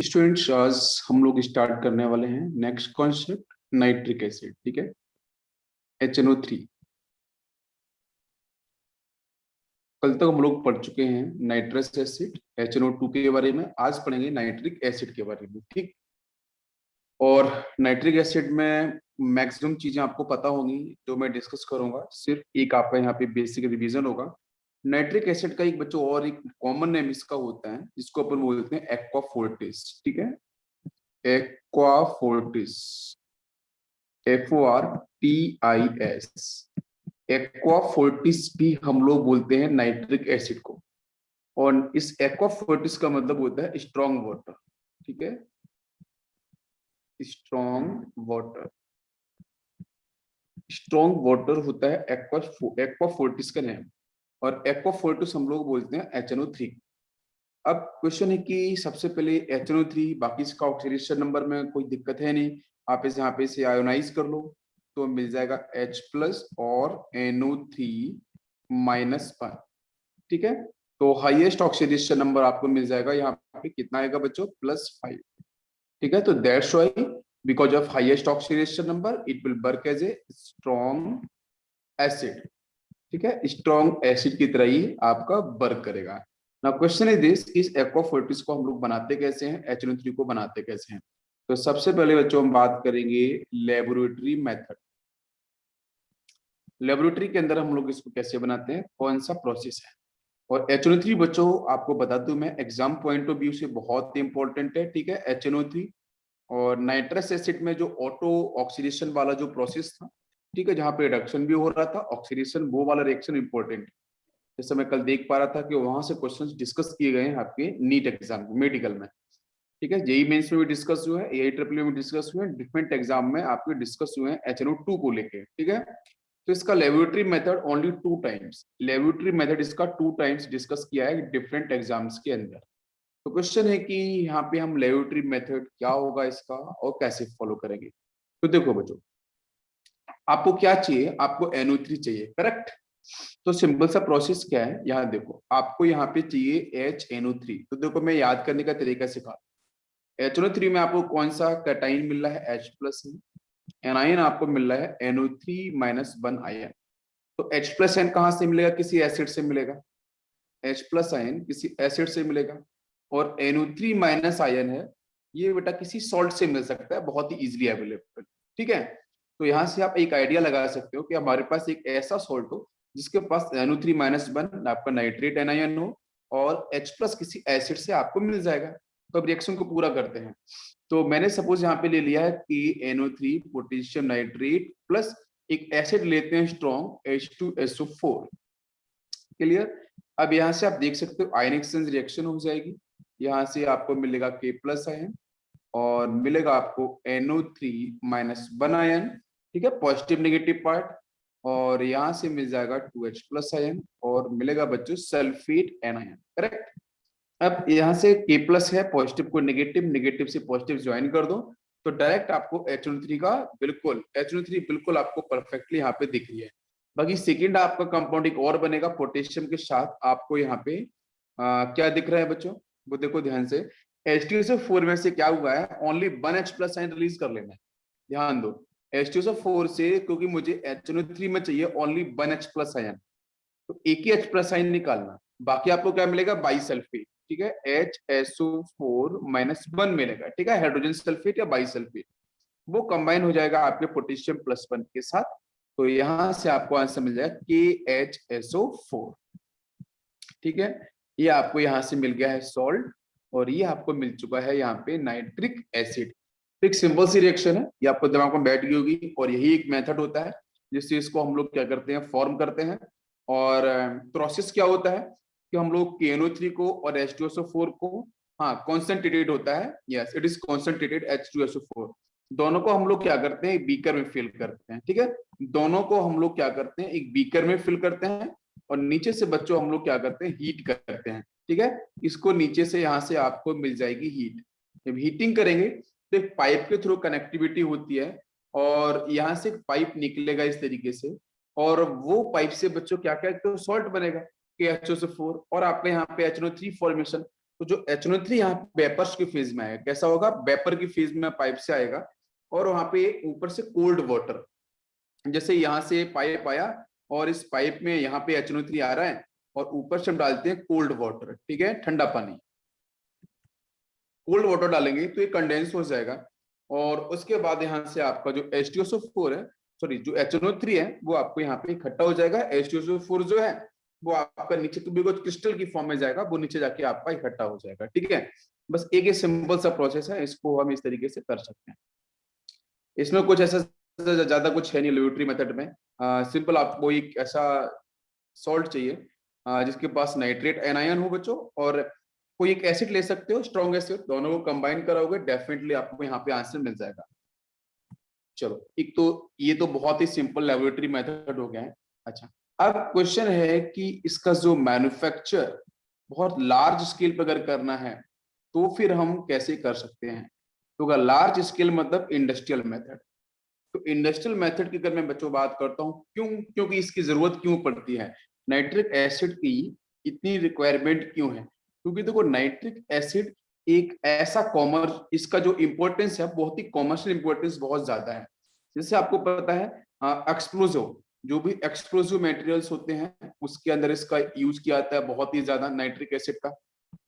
Students आज हम लोग स्टार्ट करने वाले हैं नेक्स्ट कॉन्सेप्ट नाइट्रिक एसिड। ठीक है, HNO3। कल तक हम लोग पढ़ चुके हैं नाइट्रस एसिड HNO2 के बारे में। आज पढ़ेंगे नाइट्रिक एसिड के बारे में। ठीक, और नाइट्रिक एसिड में मैक्सिमम चीजें आपको पता होंगी जो मैं डिस्कस करूंगा। सिर्फ एक आपका यहाँ पे बेसिक रिवीजन होगा। नाइट्रिक एसिड का एक बच्चों और एक कॉमन नेम इसका होता है जिसको अपन बोलते हैं एक्वा फोर्टिस। ठीक है, aqua Fortis, FORTIS। Aqua Fortis भी हम लोग बोलते हैं नाइट्रिक एसिड को। और इस एक्वा फोर्टिस का मतलब होता है स्ट्रॉन्ग वाटर। ठीक है, स्ट्रॉन्ग वाटर, स्ट्रॉन्ग वाटर होता है एक्वा फोर्टिस का नेम। और एक्वा फोर्टिस हम लोग बोलते हैं HNO3। अब क्वेश्चन है कि सबसे पहले HNO3, बाकी इसका ऑक्सीडेशन नंबर में कोई दिक्कत है नहीं। आप इसे यहाँ पे से आयोनाइज कर लो तो मिल जाएगा H+ और NO3-1। ठीक है, तो हाईएस्ट ऑक्सीडेशन नंबर आपको मिल जाएगा यहाँ पे कितना आएगा बच्चों, +5। ठीक है, तो that's why because of highest oxidation number it will work as a strong acid. ठीक है, स्ट्रॉन्ग एसिड की तरह ही आपका वर्क करेगा। नाउ क्वेश्चन इज दिस, इस एक्वा फोर्टिस को हम लोग बनाते कैसे हैं, HNO3 को बनाते कैसे हैं। तो सबसे पहले बच्चों हम बात करेंगे लेबोरेटरी मेथड। लेबोरेटरी के अंदर हम लोग इसको कैसे बनाते हैं, कौन सा प्रोसेस है। और HNO3 बच्चों आपको बता दूं मैं, एग्जाम पॉइंट ऑफ व्यू से बहुत इंपॉर्टेंट है। ठीक है, HNO3 और नाइट्रस एसिड में जो ऑटो ऑक्सीडेशन वाला जो प्रोसेस था, ठीक है, जहाँ पे रिडक्शन भी हो रहा था, ऑक्सीडेशन, वो वाला रिएक्शन इंपॉर्टेंट। जैसे मैं कल देख पा रहा था कि वहां से क्वेश्चंस डिस्कस किए गए हैं आपके नीट एग्जाम मेडिकल में। ठीक है, जेई मेंस में भी डिस्कस हुआ है, AIEEE में डिस्कस हुए हैं, डिफरेंट एग्जाम में आपके डिस्कस हुए हैं HNO2 को लेके। ठीक है, तो इसका laboratory method only 2 times, laboratory method इसका 2 टाइम्स डिस्कस किया है डिफरेंट एग्जाम्स के अंदर। तो क्वेश्चन है कि यहाँ पे हम लेबोरेटरी मेथड क्या होगा इसका और कैसे फॉलो करेंगे। तो देखो बच्चों, आपको क्या चाहिए, आपको NO3 चाहिए, करेक्ट। तो सिंपल सा प्रोसेस क्या है, यहाँ देखो आपको यहाँ पे चाहिए HNO3। तो देखो मैं याद करने का तरीका सिखा। HNO3 में आपको कौन सा कैटाइन मिल रहा है, H+ एनायन आपको मिल रहा है NO3-1 आयन। तो H+ कहाँ से मिलेगा, किसी एसिड से मिलेगा। H+ आयन किसी एसिड से मिलेगा। और NO3- आयन है, ये बेटा किसी सॉल्ट से मिल सकता है, बहुत ही इजीली अवेलेबल। ठीक है, तो यहाँ से आप एक आइडिया लगा सकते हो कि हमारे पास एक ऐसा सॉल्ट हो जिसके पास NO3-1 आपका नाइट्रेट एनायन हो और H+ किसी एसिड से आपको मिल जाएगा। तो अब रिएक्शन को पूरा करते हैं। तो मैंने सपोज यहाँ पे ले लिया है कि NO3 पोटेशियम नाइट्रेट प्लस एक एसिड लेते हैं स्ट्रॉन्ग H2SO4। क्लियर। अब यहाँ से आप देख सकते हो आयन एक्सचेंज रिएक्शन हो जाएगी। यहाँ से आपको मिलेगा K+ आयन और मिलेगा आपको NO3-1 आयन। ठीक है, पॉजिटिव नेगेटिव पार्ट। और यहाँ से मिल जाएगा 2H+ आयन और मिलेगा बच्चों सल्फेट एनायन, करेक्ट। अब यहाँ से K+ है, पॉजिटिव को नेगेटिव, नेगेटिव से पॉजिटिव ज्वाइन कर दो तो डायरेक्ट आपको HNO3 का बिल्कुल, HNO3 बिल्कुल आपको परफेक्टली यहाँ पे दिख रही है। बाकी सेकेंड आपका कंपाउंड एक और बनेगा पोटेशियम के साथ, आपको यहाँ पे क्या दिख रहा है बच्चों, वो देखो ध्यान से। H2SO4 में से क्या हुआ है, ओनली 1H+ आयन रिलीज कर लेना है। ध्यान दो, H2SO4 से, क्योंकि मुझे HNO3 में चाहिए ओनली 1H+ आयन, तो एक ही H+ आयन निकालना, बाकी आपको क्या मिलेगा, बाइसल्फेट। ठीक है, HSO4-1 मिलेगा। ठीक है, हाइड्रोजन सल्फेट या बाइसल्फेट, वो कंबाइन हो जाएगा आपके पोटेशियम +1 के साथ। तो यहां से आपको आंसर मिल जाएगा KHSO4। ठीक है, ये आपको यहाँ से मिल गया है सॉल्ट और ये आपको मिल चुका है यहाँ पे नाइट्रिक एसिड। एक सिंपल सी रिएक्शन है, ये आपको दिमाग में बैठ गई होगी। और यही एक मेथड होता है जिससे इसको हम लोग क्या करते हैं, फॉर्म करते हैं। और प्रोसेस क्या होता है कि हम लोग KNO3 को और H2SO4 को, हाँ कॉन्सेंट्रेटेड होता है, yes it is concentrated H2SO4, दोनों को हम लोग क्या करते हैं, एक बीकर में फिल करते हैं। ठीक है, दोनों को हम लोग क्या करते हैं, एक बीकर में फिल करते हैं और नीचे से बच्चों हम लोग क्या करते हैं, हीट करते हैं। ठीक है, इसको नीचे से यहाँ से आपको मिल जाएगी हीट। जब हीटिंग करेंगे तो एक पाइप के थ्रू कनेक्टिविटी होती है और यहाँ से एक पाइप निकलेगा इस तरीके से, और वो पाइप से बच्चों क्या क्या, तो सॉल्ट बनेगा KHO4 और आपका यहाँ पे HNO3 फॉर्मेशन। तो जो HNO3 यहाँ वेपर्स की फेज में आएगा, कैसा होगा, वेपर की फेज में पाइप से आएगा, और वहां पे ऊपर से कोल्ड वाटर, जैसे यहाँ से पाइप आया और इस पाइप में यहाँ पे HNO3 आ रहा है, और ऊपर से हम डालते हैं कोल्ड वाटर, ठीक है, ठंडा पानी। कोल्ड वाटर डालेंगे तो ये कंडेंस हो जाएगा, और उसके बाद यहाँ से आपका जो H2SO4 है, सॉरी जो HNO3 है, वो आपको यहाँ पे इकट्ठा हो जाएगा। H2SO4 जो है वो आपका नीचे तो बिल्कुल क्रिस्टल की फॉर्म में जाएगा, वो नीचे जाके आपका इकट्ठा हो जाएगा, ठीक है। बस एक ये सिंपल सा प्रोसेस है, इसको हम इस तरीके से कर सकते हैं। इसमें कुछ ऐसा ज्यादा कुछ है नहीं लेबोरेटरी मेथड में। सिंपल आपको एक ऐसा सॉल्ट चाहिए जिसके पास नाइट्रेट एनायन हो बच्चों, और कोई एक एसिड ले सकते हो, स्ट्रॉन्ग एसिड, दोनों को कंबाइन कराओगे, डेफिनेटली आपको यहाँ पे आंसर मिल जाएगा। चलो, एक तो ये तो बहुत ही सिंपल लेबोरेटरी मेथड हो गया है। अच्छा, अब क्वेश्चन है कि इसका जो मैन्युफैक्चर बहुत लार्ज स्केल पर अगर करना है तो फिर हम कैसे कर सकते हैं। तो लार्ज स्केल मतलब इंडस्ट्रियल मेथड। तो इंडस्ट्रियल मेथड की अगर मैं बच्चों बात करता हूँ, क्योंकि इसकी जरूरत क्यों पड़ती है, नाइट्रिक एसिड की इतनी रिक्वायरमेंट क्यों है, क्योंकि देखो नाइट्रिक एसिड एक ऐसा कॉमर्स, इसका जो इम्पोर्टेंस है बहुत ही कॉमर्शियल इम्पोर्टेंस बहुत ज्यादा है। जैसे आपको पता है एक्सप्लोजिव, जो भी एक्सप्लोजिव मटेरियल्स होते हैं उसके अंदर इसका यूज किया जाता है बहुत ही ज्यादा नाइट्रिक एसिड का।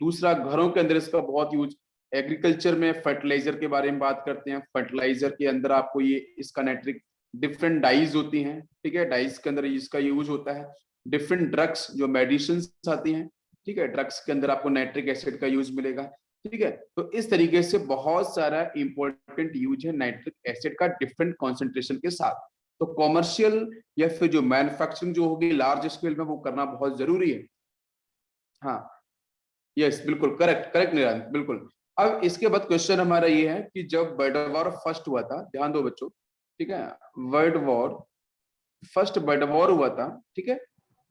दूसरा, घरों के अंदर इसका बहुत यूज, एग्रीकल्चर में फर्टिलाइजर के बारे में बात करते हैं, फर्टिलाइजर के अंदर आपको ये इसका नाइट्रिक, डिफरेंट डाइज होती हैं, ठीक है, डाइज के अंदर इसका यूज होता है। डिफरेंट ड्रग्स जो मेडिसिन आती हैं, ठीक है, ड्रग्स के अंदर आपको नाइट्रिक एसिड का यूज मिलेगा, ठीक है। तो इस तरीके से बहुत सारा इंपॉर्टेंट यूज है नाइट्रिक एसिड का डिफरेंट कॉन्सेंट्रेशन के साथ। तो कॉमर्शियल या फिर जो मैन्युफैक्चरिंग जो होगी लार्ज स्केल में, वो करना बहुत जरूरी है। हाँ, यस, बिल्कुल करेक्ट करेक्ट निरांत, बिल्कुल। अब इसके बाद क्वेश्चन हमारा ये है कि जब वर्ल्ड वॉर फर्स्ट हुआ था, ध्यान दो बच्चों, ठीक है, world war first world war हुआ था, ठीक है।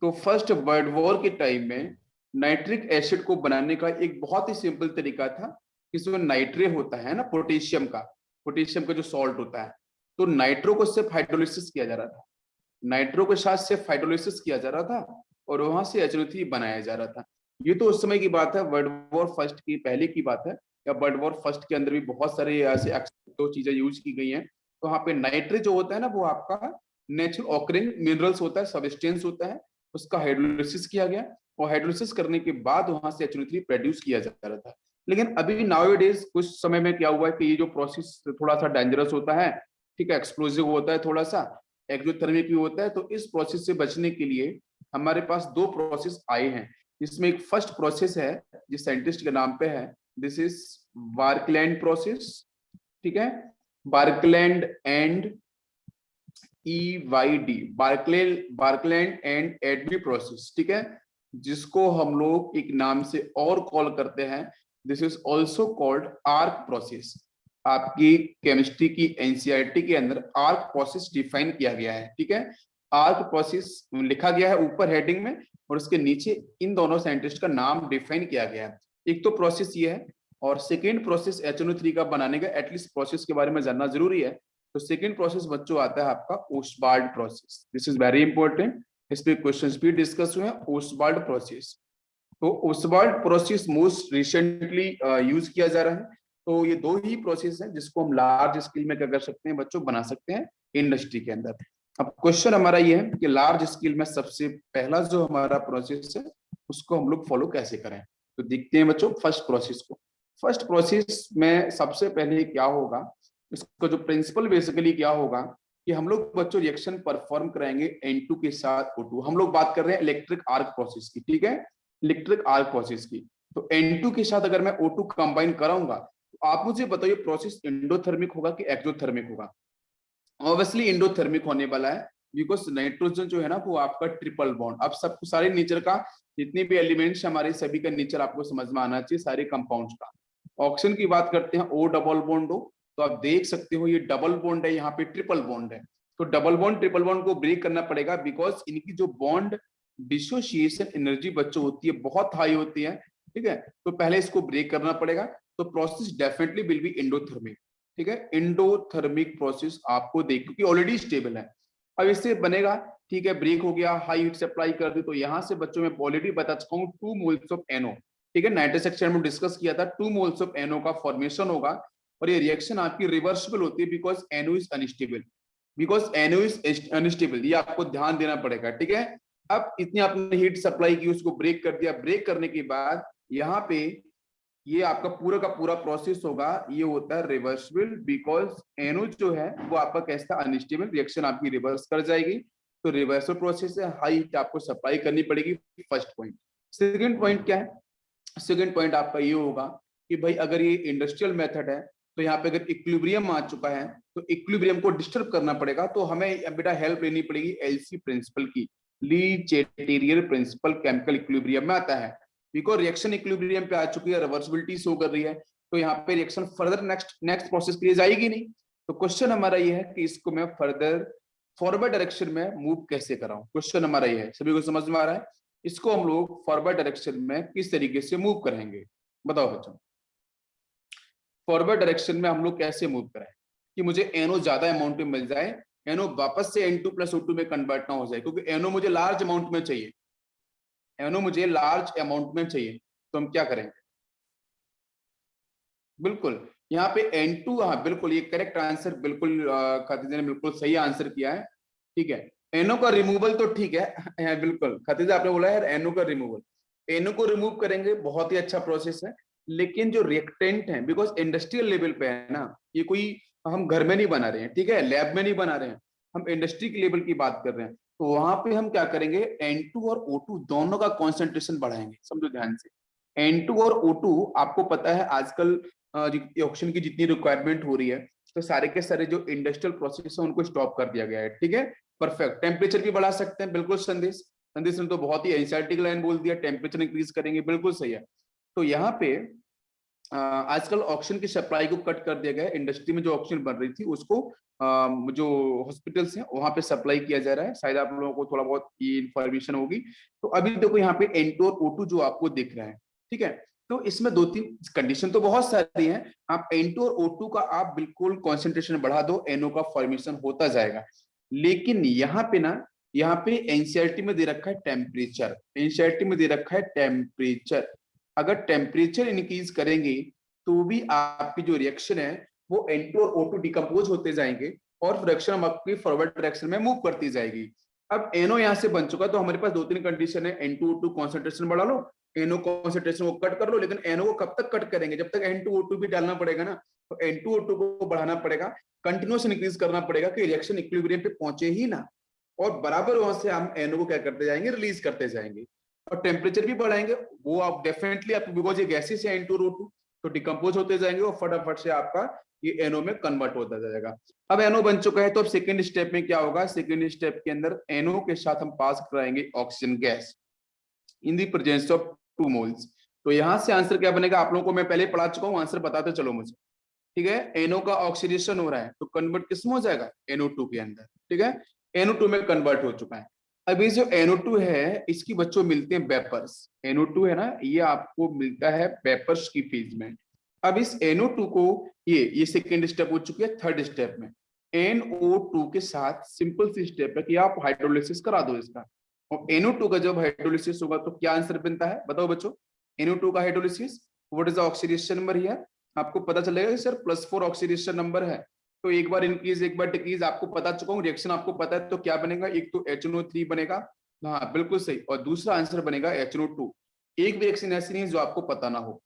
तो फर्स्ट वर्ल्ड वॉर के टाइम में नाइट्रिक एसिड को बनाने का एक बहुत ही सिंपल तरीका था। इसमें नाइट्रे होता है ना, पोटेशियम का जो सॉल्ट होता है, तो नाइट्रो को सिर्फ हाइड्रोलिसिस किया जा रहा था, नाइट्रो के साथ सिर्फ हाइड्रोलिसिस किया जा रहा था, और वहां से HNO3 बनाया जा रहा था। ये तो उस समय की बात है, वर्ल्ड वॉर फर्स्ट की पहले की बात है, या वर्ल्ड वॉर फर्स्ट के अंदर भी बहुत सारे ऐसे तो चीजें यूज की गई हैं। तो वहाँ पे नाइट्रेट जो होता है ना, वो आपका नेचुरल ऑकरिंग मिनरल्स होता है, सबस्टेंस होता है, उसका हाइड्रोलिसिस किया गया, और हाइड्रोलिसिस करने के बाद वहां से HNO3 प्रोड्यूस किया जा रहा था। लेकिन अभी नाउअडेज कुछ समय में क्या हुआ है कि ये जो प्रोसेस थोड़ा सा डेंजरस होता है, ठीक है, एक्सप्लोसिव होता है, थोड़ा सा एक्सोथर्मिक भी होता है। तो इस प्रोसेस से बचने के लिए हमारे पास दो प्रोसेस आए हैं। इसमें एक फर्स्ट प्रोसेस है जिस साइंटिस्ट के नाम पे है, दिस इज बार्कलैंड प्रोसेस, ठीक है, बार्कलैंड एंड EYD, बार्कलैंड एंड एडवी प्रोसेस, ठीक है, जिसको हम लोग एक नाम से और कॉल करते हैं, this is also called arc process. आपकी केमिस्ट्री की NCERT के अंदर आर्क प्रोसेस डिफाइन किया गया है, ठीक है। आर्क प्रोसेस लिखा गया है ऊपर हेडिंग में, और उसके नीचे इन दोनों साइंटिस्ट का नाम डिफाइन किया गया है। एक तो प्रोसेस ये है, और सेकेंड प्रोसेस HNO3 का बनाने का, एटलीस्ट प्रोसेस के बारे में जानना जरूरी है। तो सेकेंड प्रोसेस बच्चों आता है आपका Oswald process, this is very important, इस पे क्वेश्चंस भी डिस्कस हुए हैं, ओस्वाल्ड प्रोसेस। तो Oswald process most recently use किया जा रहा है। तो ये दो ही प्रोसेस है जिसको हम लार्ज स्केल में क्या कर सकते हैं बच्चों, बना सकते हैं इंडस्ट्री के अंदर। अब क्वेश्चन हमारा ये है कि लार्ज स्केल में सबसे पहला जो हमारा प्रोसेस है उसको हम लोग फॉलो कैसे करें। तो देखते हैं बच्चों फर्स्ट प्रोसेस को। फर्स्ट प्रोसेस में सबसे पहले क्या होगा, इसका जो प्रिंसिपल बेसिकली क्या होगा कि हम लोग बच्चों रिएक्शन परफॉर्म कराएंगे N2 के साथ O2। हम लोग बात कर रहे हैं इलेक्ट्रिक आर्क प्रोसेस की, ठीक है, इलेक्ट्रिक आर्क प्रोसेस की। तो N2 के साथ अगर मैं O2 कंबाइन कराऊंगा, तो आप मुझे बताइए प्रोसेस एंडोथर्मिक होगा कि एक्सोथर्मिक होगा। ऑब्वियसली एंडोथर्मिक होने वाला है, बिकॉज नाइट्रोजन जो है ना वो आपका ट्रिपल बॉन्ड, अब सब सारे नेचर का जितने भी एलिमेंट्स हमारे सभी का नेचर आपको समझ में आना चाहिए, सारे कंपाउंड्स का। ऑक्सीजन की बात करते हैं O डबल बॉन्ड हो, तो आप देख सकते हो ये डबल बॉन्ड है, यहाँ पे ट्रिपल बॉन्ड है। तो डबल बॉन्ड ट्रिपल बॉन्ड को ब्रेक करना पड़ेगा, बिकॉज इनकी जो बॉन्ड डिसोसिएशन एनर्जी बच्चों होती है बहुत हाई होती है, ठीक है। तो पहले इसको ब्रेक करना पड़ेगा, तो process definitely will be endothermic, ठीक है, एंडोथर्मिक प्रोसेस आपको देख, क्योंकि ऑलरेडी स्टेबल है। अब इससे बनेगा, ठीक है, ब्रेक हो गया, हाई हीट सप्लाई कर दी, तो यहाँ से बच्चों में ऑलरेडी बता चुका हूँ 2 मोल्स ऑफ NO, ठीक है, नाइट्रस सेक्शन में डिस्कस किया था, 2 मोल्स ऑफ NO का फॉर्मेशन होगा और ये रिएक्शन आपकी रिवर्सिबल होती है बिकॉज NO इज अनस्टेबल, ये आपको ध्यान देना पड़ेगा। ठीक है, अब इतनी आपने हीट सप्लाई की, उसको ब्रेक कर दिया, ब्रेक करने के बाद यहाँ पे ये आपका पूरा का पूरा प्रोसेस होगा, ये होता है रिवर्सिबल बिकॉज NO जो है वो आपका कैसा अनस्टेबल, रिएक्शन आपकी रिवर्स कर जाएगी। तो रिवर्सल प्रोसेस है, हाई हीट आपको सप्लाई करनी पड़ेगी, फर्स्ट पॉइंट। सेकंड पॉइंट क्या है? सेकंड पॉइंट आपका ये होगा कि भाई अगर ये इंडस्ट्रियल मेथड है तो यहाँ पे अगर इक्विलिब्रियम आ चुका है तो इक्विलिब्रियम को डिस्टर्ब करना पड़ेगा, तो हमें बेटा हेल्प लेनी पड़ेगी LC प्रिंसिपल की, ली चैटेरियर प्रिंसिपल केमिकल इक्विलिब्रियम में आता है। बिकॉज रिएक्शन इक्विलिब्रियम पे आ चुकी है, रिवर्सिबिलिटी शो कर रही है, तो यहाँ पे रिएक्शन फर्दर नेक्स्ट प्रोसेस के लिए जाएगी नहीं। तो क्वेश्चन हमारा ये है कि इसको मैं फर्दर फॉरवर्ड डायरेक्शन में मूव कैसे कराऊं, क्वेश्चन हमारा ये है। सभी को समझ में आ रहा है? इसको हम लोग फॉरवर्ड डायरेक्शन में किस तरीके से मूव करेंगे, बताओ बच्चों। फॉरवर्ड डायरेक्शन में हम लोग कैसे मूव करें कि मुझे NO ज्यादा अमाउंट में मिल जाए, NO वापस से N2 + O2 में कन्वर्ट ना हो जाए, क्योंकि NO मुझे लार्ज अमाउंट में चाहिए, NO मुझे लार्ज अमाउंट में चाहिए। तो हम क्या करेंगे? बिल्कुल यहाँ पे N2, हाँ बिल्कुल ये करेक्ट आंसर, बिल्कुल खतीजा ने बिल्कुल सही आंसर किया है। ठीक है, NO का रिमूवल तो ठीक है बिल्कुल खतीजा आपने बोला है NO का रिमूवल, NO को रिमूव करेंगे, बहुत ही अच्छा प्रोसेस है। लेकिन जो रिएक्टेंट है, बिकॉज इंडस्ट्रियल लेवल पे है ना, ये कोई हम घर में नहीं बना रहे हैं, ठीक है, लैब में नहीं बना रहे हैं, हम इंडस्ट्री के लेवल की बात कर रहे हैं। तो वहां पे हम क्या करेंगे, N2 और O2 दोनों का कॉन्सेंट्रेशन बढ़ाएंगे। समझो ध्यान से, N2 और O2 आपको पता है आजकल ऑक्सीजन की जितनी रिक्वायरमेंट हो रही है, तो सारे के सारे जो इंडस्ट्रियल प्रोसेस है उनको स्टॉप कर दिया गया है। ठीक है, परफेक्ट। टेम्परेचर भी बढ़ा सकते हैं, बिल्कुल संदेश ने तो बहुत ही एनसीईआरटी की लाइन बोल दिया, टेम्परेचर इंक्रीज करेंगे, बिल्कुल सही है। तो यहाँ पे आजकल ऑक्सीजन की सप्लाई को कट कर दिया गया है, इंडस्ट्री में जो ऑक्सीजन बन रही थी उसको जो हॉस्पिटल्स हैं वहां पे सप्लाई किया जा रहा है। शायद आप लोगों को थोड़ा बहुत ये इन्फॉर्मेशन होगी। तो अभी देखो यहाँ पे N2 और O2 जो आपको दिख रहा है, ठीक है, तो इसमें 2-3 कंडीशन तो बहुत सारी हैं। आप N2 और O2 का आप बिल्कुल कॉन्सेंट्रेशन बढ़ा दो, NO का फॉर्मेशन होता जाएगा। लेकिन यहाँ पे ना, यहाँ पे एनसीईआरटी में दे रखा है टेम्परेचर, एनसीईआरटी में दे रखा है टेम्परेचर। अगर टेम्परेचर इंक्रीज करेंगे तो भी आपकी जो रिएक्शन है वो N2 और O2 डिकम्पोज होते जाएंगे और रिएक्शन आपकी फॉरवर्ड डायरेक्शन में मूव करती जाएगी। अब NO यहाँ से बन चुका, तो हमारे पास 2-3 कंडीशन है, N2 O2 कॉन्सेंट्रेशन बढ़ा लो, NO कॉन्सेंट्रेशन को कट कर लो। लेकिन NO को कब तक कट करेंगे, जब तक N2 O2 भी डालना पड़ेगा ना। तो N2 O2 को बढ़ाना पड़ेगा, कंटिन्यूस इंक्रीज करना पड़ेगा कि रिएक्शन इक्विलिब्रियम पे पहुंचे ही ना, और बराबर वहां से हम NO को क्या करते जाएंगे, रिलीज करते जाएंगे। और टेम्परेचर भी बढ़ाएंगे, वो आप डेफिनेटली आप, बिकॉज ये गैसेस है N2 और O2, तो डिकम्पोज होते जाएंगे और फटाफट से आपका ये NO में कन्वर्ट होता जाएगा। अब NO बन चुका है, तो अब सेकंड स्टेप में क्या होगा, सेकंड स्टेप के अंदर NO के साथ हम पास कराएंगे oxygen gas in the presence of 2 moles. तो यहां से आंसर क्या बनेगा, आप लोगों को मैं पहले पढ़ा चुका हूं, आंसर बताते चलो मुझे। ठीक है, NO का ऑक्सीडेशन हो रहा है तो कन्वर्ट किसमें हो जाएगा, NO2 के अंदर। ठीक है, NO2 में कन्वर्ट हो चुका है। अब ये जो NO2 है इसकी बच्चों मिलते हैं वेपर्स, NO2 है ना, ये आपको मिलता है वेपर्स की फेज में। अब इस NO2 को ये सेकेंड स्टेप हो चुकी है, थर्ड स्टेप में NO2 के साथ सिंपल सी स्टेप है कि आप हाइड्रोलिसिस करा दो इसका। और NO2 का जब हाइड्रोलिसिस होगा तो क्या आंसर बनता है, बताओ बच्चों। NO2 का hydrolysis, what is the oxidation number here, आपको पता चलेगा कि सर +4 ऑक्सीडेशन नंबर है। तो एक बार इंक्रीज एक बार डिक्रीज आपको पता चुका हूँ, रिएक्शन आपको पता है, तो क्या बनेगा, एक तो HNO3 बनेगा, हाँ बिल्कुल सही, और दूसरा आंसर बनेगा HNO2। एक भी रिएक्शन ऐसी नहीं है जो आपको पता ना हो।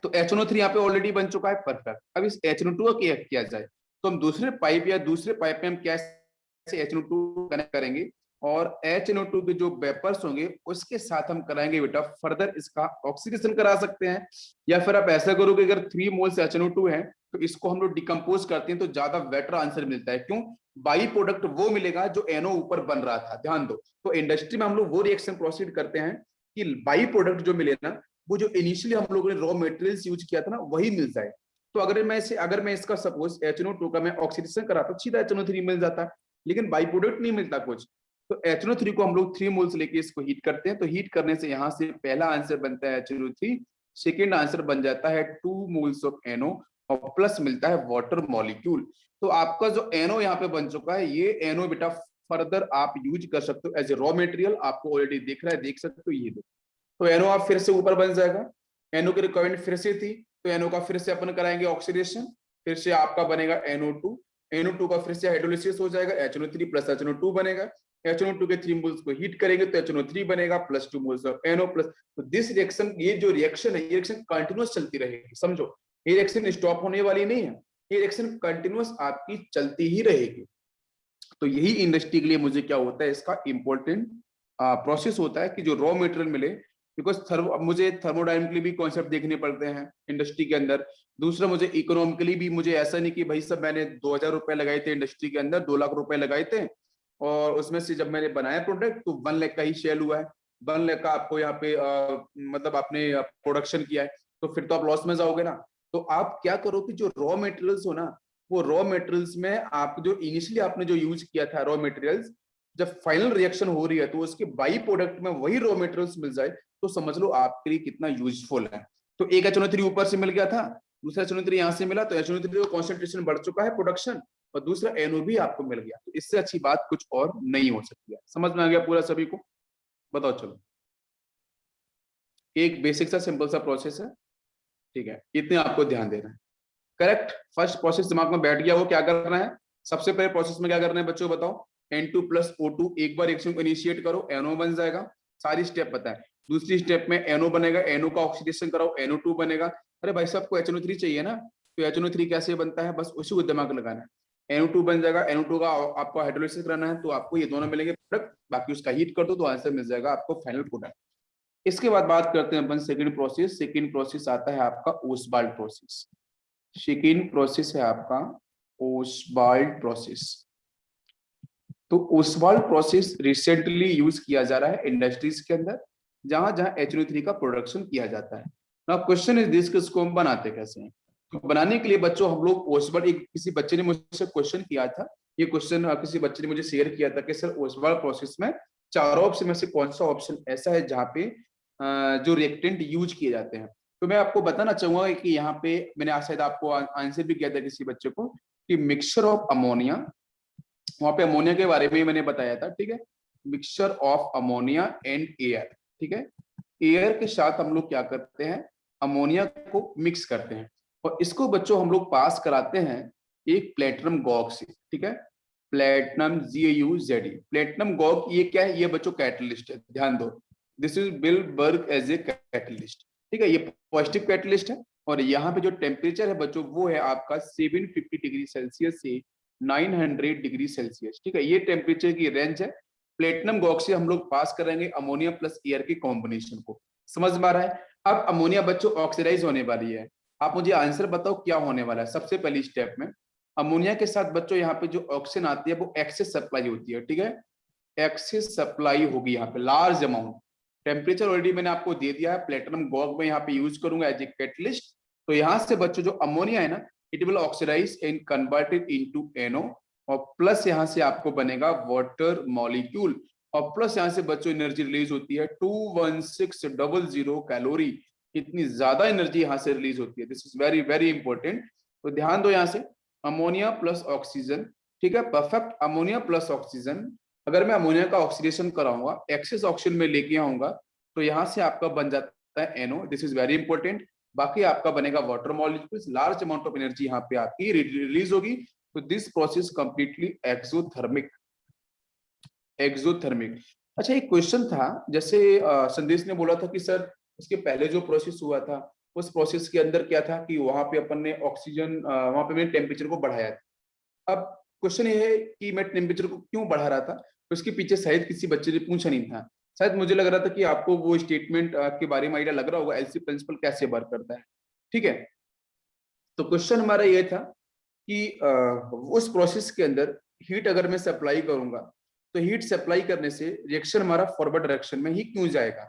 तो HNO3 यहाँ पे ऑलरेडी बन चुका है, परफेक्ट। अब इस HNO2 का क्या किया जाए, तो हम दूसरे पाइप या दूसरे पाइप में हम कैसे HNO2 कनेक्ट करेंगे, और HNO2 के जो वेपर्स होंगे उसके साथ हम कराएंगे बेटा फर्दर इसका ऑक्सीडेशन करा सकते हैं। या फिर आप ऐसा करोगे, अगर 3 मोल्स HNO2 है तो इसको हम लोग डिकम्पोज करते हैं तो ज्यादा बेटर आंसर मिलता है। क्यों, बाई प्रोडक्ट वो मिलेगा जो NO ऊपर बन रहा था, ध्यान दो। तो इंडस्ट्री में हम लोग वो रिएक्शन प्रोसीड करते हैं कि बाई प्रोडक्ट जो मिले ना, वो जो इनिशियली हम लोगों ने रॉ मटेरियल्स यूज किया था ना, वही मिल जाए। तो अगर मैं इसका सपोज HNO2 का मैं ऑक्सीडेशन कराता, सीधा HNO3 मिल जाता, लेकिन बाई प्रोडक्ट नहीं मिलता कुछ। तो HNO3 को हम लोग 3 मोल्स लेके इसको हीट करते हैं, तो हीट करने से यहाँ से पहला आंसर बनता है HNO3, सेकेंड आंसर बन जाता है 2 मोल्स ऑफ NO, और प्लस मिलता है वाटर मॉलिक्यूल। तो आपका जो NO यहाँ पे बन चुका है, ये NO बेटा फर्दर आप यूज कर सकते हो एज ए रॉ मटेरियल, आपको ऑलरेडी दिख रहा है, देख सकते हो ये दो। तो NO आप फिर से ऊपर बन जाएगा, NO की रिक्वायरमेंट फिर से थी तो NO का फिर से अपन कराएंगे ऑक्सीडेशन, फिर से आपका बनेगा NO2, NO2 का फिर से हाइड्रोलिसिस हो जाएगा, HNO3 प्लस HNO2 बनेगा, HNO2 के 3 मोल्स को हीट करेंगे तो HNO3 बनेगा plus 2 moles of NO plus. तो दिस रिएक्शन, ये जो रिएक्शन है ये रिएक्शन कंटिन्यूअस चलती रहेगी, समझो ये रिएक्शन स्टॉप होने वाली नहीं है, ये रिएक्शन कंटिन्यूअस आपकी चलती ही रहेगी। तो यही इंडस्ट्री के लिए मुझे क्या होता है, इसका इंपॉर्टेंट प्रोसेस होता है कि जो रॉ मटेरियल मिले, बिकॉज मुझे थर्मोडायनेमिकली भी कॉन्सेप्ट देखने पड़ते हैं इंडस्ट्री के अंदर। दूसरा मुझे इकोनॉमिकली भी, मुझे ऐसा नहीं कि भाई सब मैंने 2000 रुपए लगाए थे इंडस्ट्री के अंदर, 2 लाख रुपए लगाए थे और उसमें से जब मैंने बनाया प्रोडक्ट तो 1 लाख का ही सेल हुआ है, 1 लाख का आपको यहाँ पे मतलब आपने प्रोडक्शन किया है, तो फिर तो आप लॉस में जाओगे ना। तो आप क्या करो कि जो रॉ मटेरियल्स हो ना, वो रॉ मटेरियल्स में आप जो इनिशियली आपने जो यूज किया था रॉ मटेरियल्स, जब फाइनल रिएक्शन हो रही है तो उसके बाई प्रोडक्ट में वही रॉ मटेरियल्स मिल जाए तो समझ लो आपके लिए कितना यूजफुल है। तो एक HNO3 ऊपर से मिल गया था, दूसरा HNO3 यहाँ से मिला, तो HNO3 का कॉन्सेंट्रेशन बढ़ चुका है प्रोडक्शन, और दूसरा NO भी आपको मिल गया, तो इससे अच्छी बात कुछ और नहीं हो सकती है। समझ में आ गया पूरा सभी को? बताओ चलो, एक बेसिक सा सिंपल सा प्रोसेस है, ठीक है, इतने आपको ध्यान देना है। करेक्ट, फर्स्ट प्रोसेस दिमाग में बैठ गया, वो क्या करना है, सबसे पहले प्रोसेस में क्या करना है बच्चों बताओ, N2 प्लस O2, एक बार रिएक्शन को इनिशिएट करो, NO बन जाएगा, सारी स्टेप पता है। दूसरी स्टेप में NO बनेगा, NO का ऑक्सीडेशन कराओ, NO2 बनेगा। अरे भाई साहब को HNO3 चाहिए ना, तो HNO3 कैसे बनता है, बस उसी को दिमाग लगाना है। NO2 बन जाएगा, NO2 का आपको हाइड्रोलिसिस कराना है, तो आपको ये दोनों मिलेंगे प्रोडक्ट, बाकी उसका हीट कर दो तो आंसर मिल जाएगा आपको फाइनल प्रोडक्ट। इसके बाद बात करते हैं अपन सेकंड प्रोसेस। सेकंड प्रोसेस आता है आपका ओसवाल्ड प्रोसेस। सेकंड प्रोसेस है आपका ओसवाल्ड प्रोसेस। तो ओसवाल्ड प्रोसेस रिसेंटली यूज किया जा रहा है इंडस्ट्रीज के अंदर, जहां जहां HNO3 का प्रोडक्शन किया जाता है। नाउ क्वेश्चन इज दिस, इसको हम बनाते कैसे हैं? तो बनाने के लिए बच्चों हम लोग ओसवाल्ड, एक किसी बच्चे ने मुझसे क्वेश्चन किया था, ये क्वेश्चन किसी बच्चे ने मुझे शेयर किया था कि सर ओसवाल्ड प्रोसेस में चारों ऑप्शन में से कौन सा ऑप्शन ऐसा है जहाँ पे जो रिएक्टेंट यूज किए जाते हैं। तो मैं आपको बताना चाहूंगा कि यहाँ पे मैंने शायद आपको आंसर भी किया था किसी बच्चे को कि मिक्सचर ऑफ अमोनिया, वहां पे अमोनिया के बारे में मैंने बताया था, ठीक है, mixture of ammonia and air, ठीक है, एयर के साथ हम लोग क्या करते हैं, अमोनिया को मिक्स करते हैं, और इसको बच्चों हम लोग पास कराते हैं एक प्लेटिनम गॉग से, ठीक है, प्लेटिनम GaUZe। प्लेटिनम गॉग ये क्या है, ये बच्चों कैटलिस्ट है, ध्यान दो, this is bill berg as a catalyst, ठीक है, ये पॉजिटिव कैटलिस्ट है, और यहाँ पे जो टेम्परेचर है बच्चों वो है आपका 750 डिग्री सेल्सियस से 900 डिग्री सेल्सियस, ठीक है, ये टेम्परेचर की रेंज है। प्लेटिनम गॉग से हम लोग पास करेंगे अमोनिया प्लस एयर के कॉम्बिनेशन को, समझ में आ रहा है? अब अमोनिया बच्चों ऑक्सीडाइज होने वाली है, आप मुझे आंसर बताओ क्या होने वाला है। सबसे पहली स्टेप में अमोनिया के साथ बच्चों यहाँ पे जो ऑक्सीजन आती है वो एक्सेस सप्लाई होती है, ठीक है, एक्सेस सप्लाई होगी यहाँ पे लार्ज अमाउंट। टेम्परेचर ऑलरेडी मैंने आपको दे दिया है, प्लेटिनम गॉग में यहाँ पे यूज करूंगा एज ए कैटलिस्ट। तो यहाँ से बच्चों जो अमोनिया है ना, it will oxidise and converted into NO, और प्लस यहाँ से आपको बनेगा वाटर मॉलिक्यूल, और प्लस यहाँ से बच्चों एनर्जी रिलीज होती है 21600 कैलोरी, इतनी ज्यादा एनर्जी यहाँ से रिलीज होती है। This is very very important, तो ध्यान दो यहाँ से अमोनिया प्लस ऑक्सीजन, ठीक है, परफेक्ट, अमोनिया प्लस ऑक्सीजन। अगर मैं अमोनिया का ऑक्सीडेशन कराऊंगा, एक्सेस ऑक्सीजन में लेके आऊंगा, तो यहाँ से आपका बन जाता है NO, this is very important. बाकी आपका बनेगा water molecules, large amount of energy यहाँ पे आपकी रिलीज होगी। तो this process completely exothermic, exothermic. अच्छा एक क्वेश्चन था, जैसे संदेश ने बोला था कि सर उसके पहले जो प्रोसेस हुआ था उस प्रोसेस के अंदर क्या था कि वहां पे अपन ने ऑक्सीजन, वहां पे मैंने टेम्परेचर को बढ़ाया था। अब क्वेश्चन ये है कि मैं टेम्परेचर को क्यों बढ़ा रहा था, तो इसके पीछे शायद किसी बच्चे ने पूछा नहीं था, शायद मुझे लग रहा था कि आपको वो स्टेटमेंट के बारे में आइडिया लग रहा होगा, एलसी प्रिंसिपल कैसे वर्क करता है, ठीक है। तो क्वेश्चन हमारा ये था कि उस प्रोसेस के अंदर हीट अगर मैं सप्लाई करूंगा तो हीट सप्लाई करने से रिएक्शन हमारा फॉरवर्ड डायरेक्शन में ही क्यों जाएगा?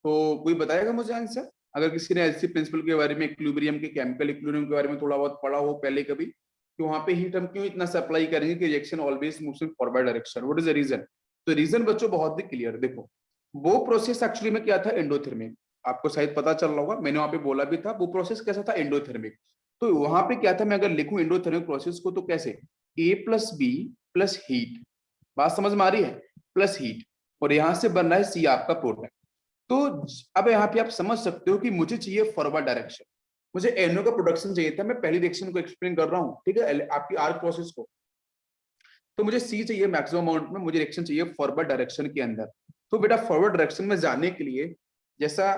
तो कोई बताएगा मुझे आंसर? अगर किसी ने एलसी प्रिंसिपल के बारे में, इक्विलिब्रियम के, केमिकल इक्विलिब्रियम के बारे में थोड़ा बहुत पढ़ा हो पहले कभी, कि वहां पे हीट हम क्यों इतना सप्लाई करेंगे कि reaction always moves in forward direction, what is the reason? तो रीजन बच्चों बहुत ही क्लियर, देखो वो प्रोसेस एक्चुअली में क्या था, एंडोथर्मिक, आपको शायद पता चल रहा होगा, मैंने वहां पे बोला भी था, वो प्रोसेस कैसा था, एंडोथर्मिक। तो वहां पे क्या था, मैं अगर लिखूं एंडोथर्मिक प्रोसेस को तो कैसे, A plus B plus heat, बात समझ में आ रही है, प्लस हीट, और यहां से बन रहा है C आपका प्रोडक्ट। तो अब यहाँ पे आप समझ सकते हो कि मुझे चाहिए फॉरवर्ड डायरेक्शन, मुझे एनओ का प्रोडक्शन चाहिए था, मैं पहली रिएक्शन को एक्सप्लेन कर रहा हूँ, ठीक है, आपकी आर्क प्रोसेस को। तो मुझे सी चाहिए मैक्सिमम अमाउंट में, मुझे रिएक्शन चाहिए फॉरवर्ड डायरेक्शन के अंदर। तो बेटा फॉरवर्ड डायरेक्शन में जाने के लिए, जैसा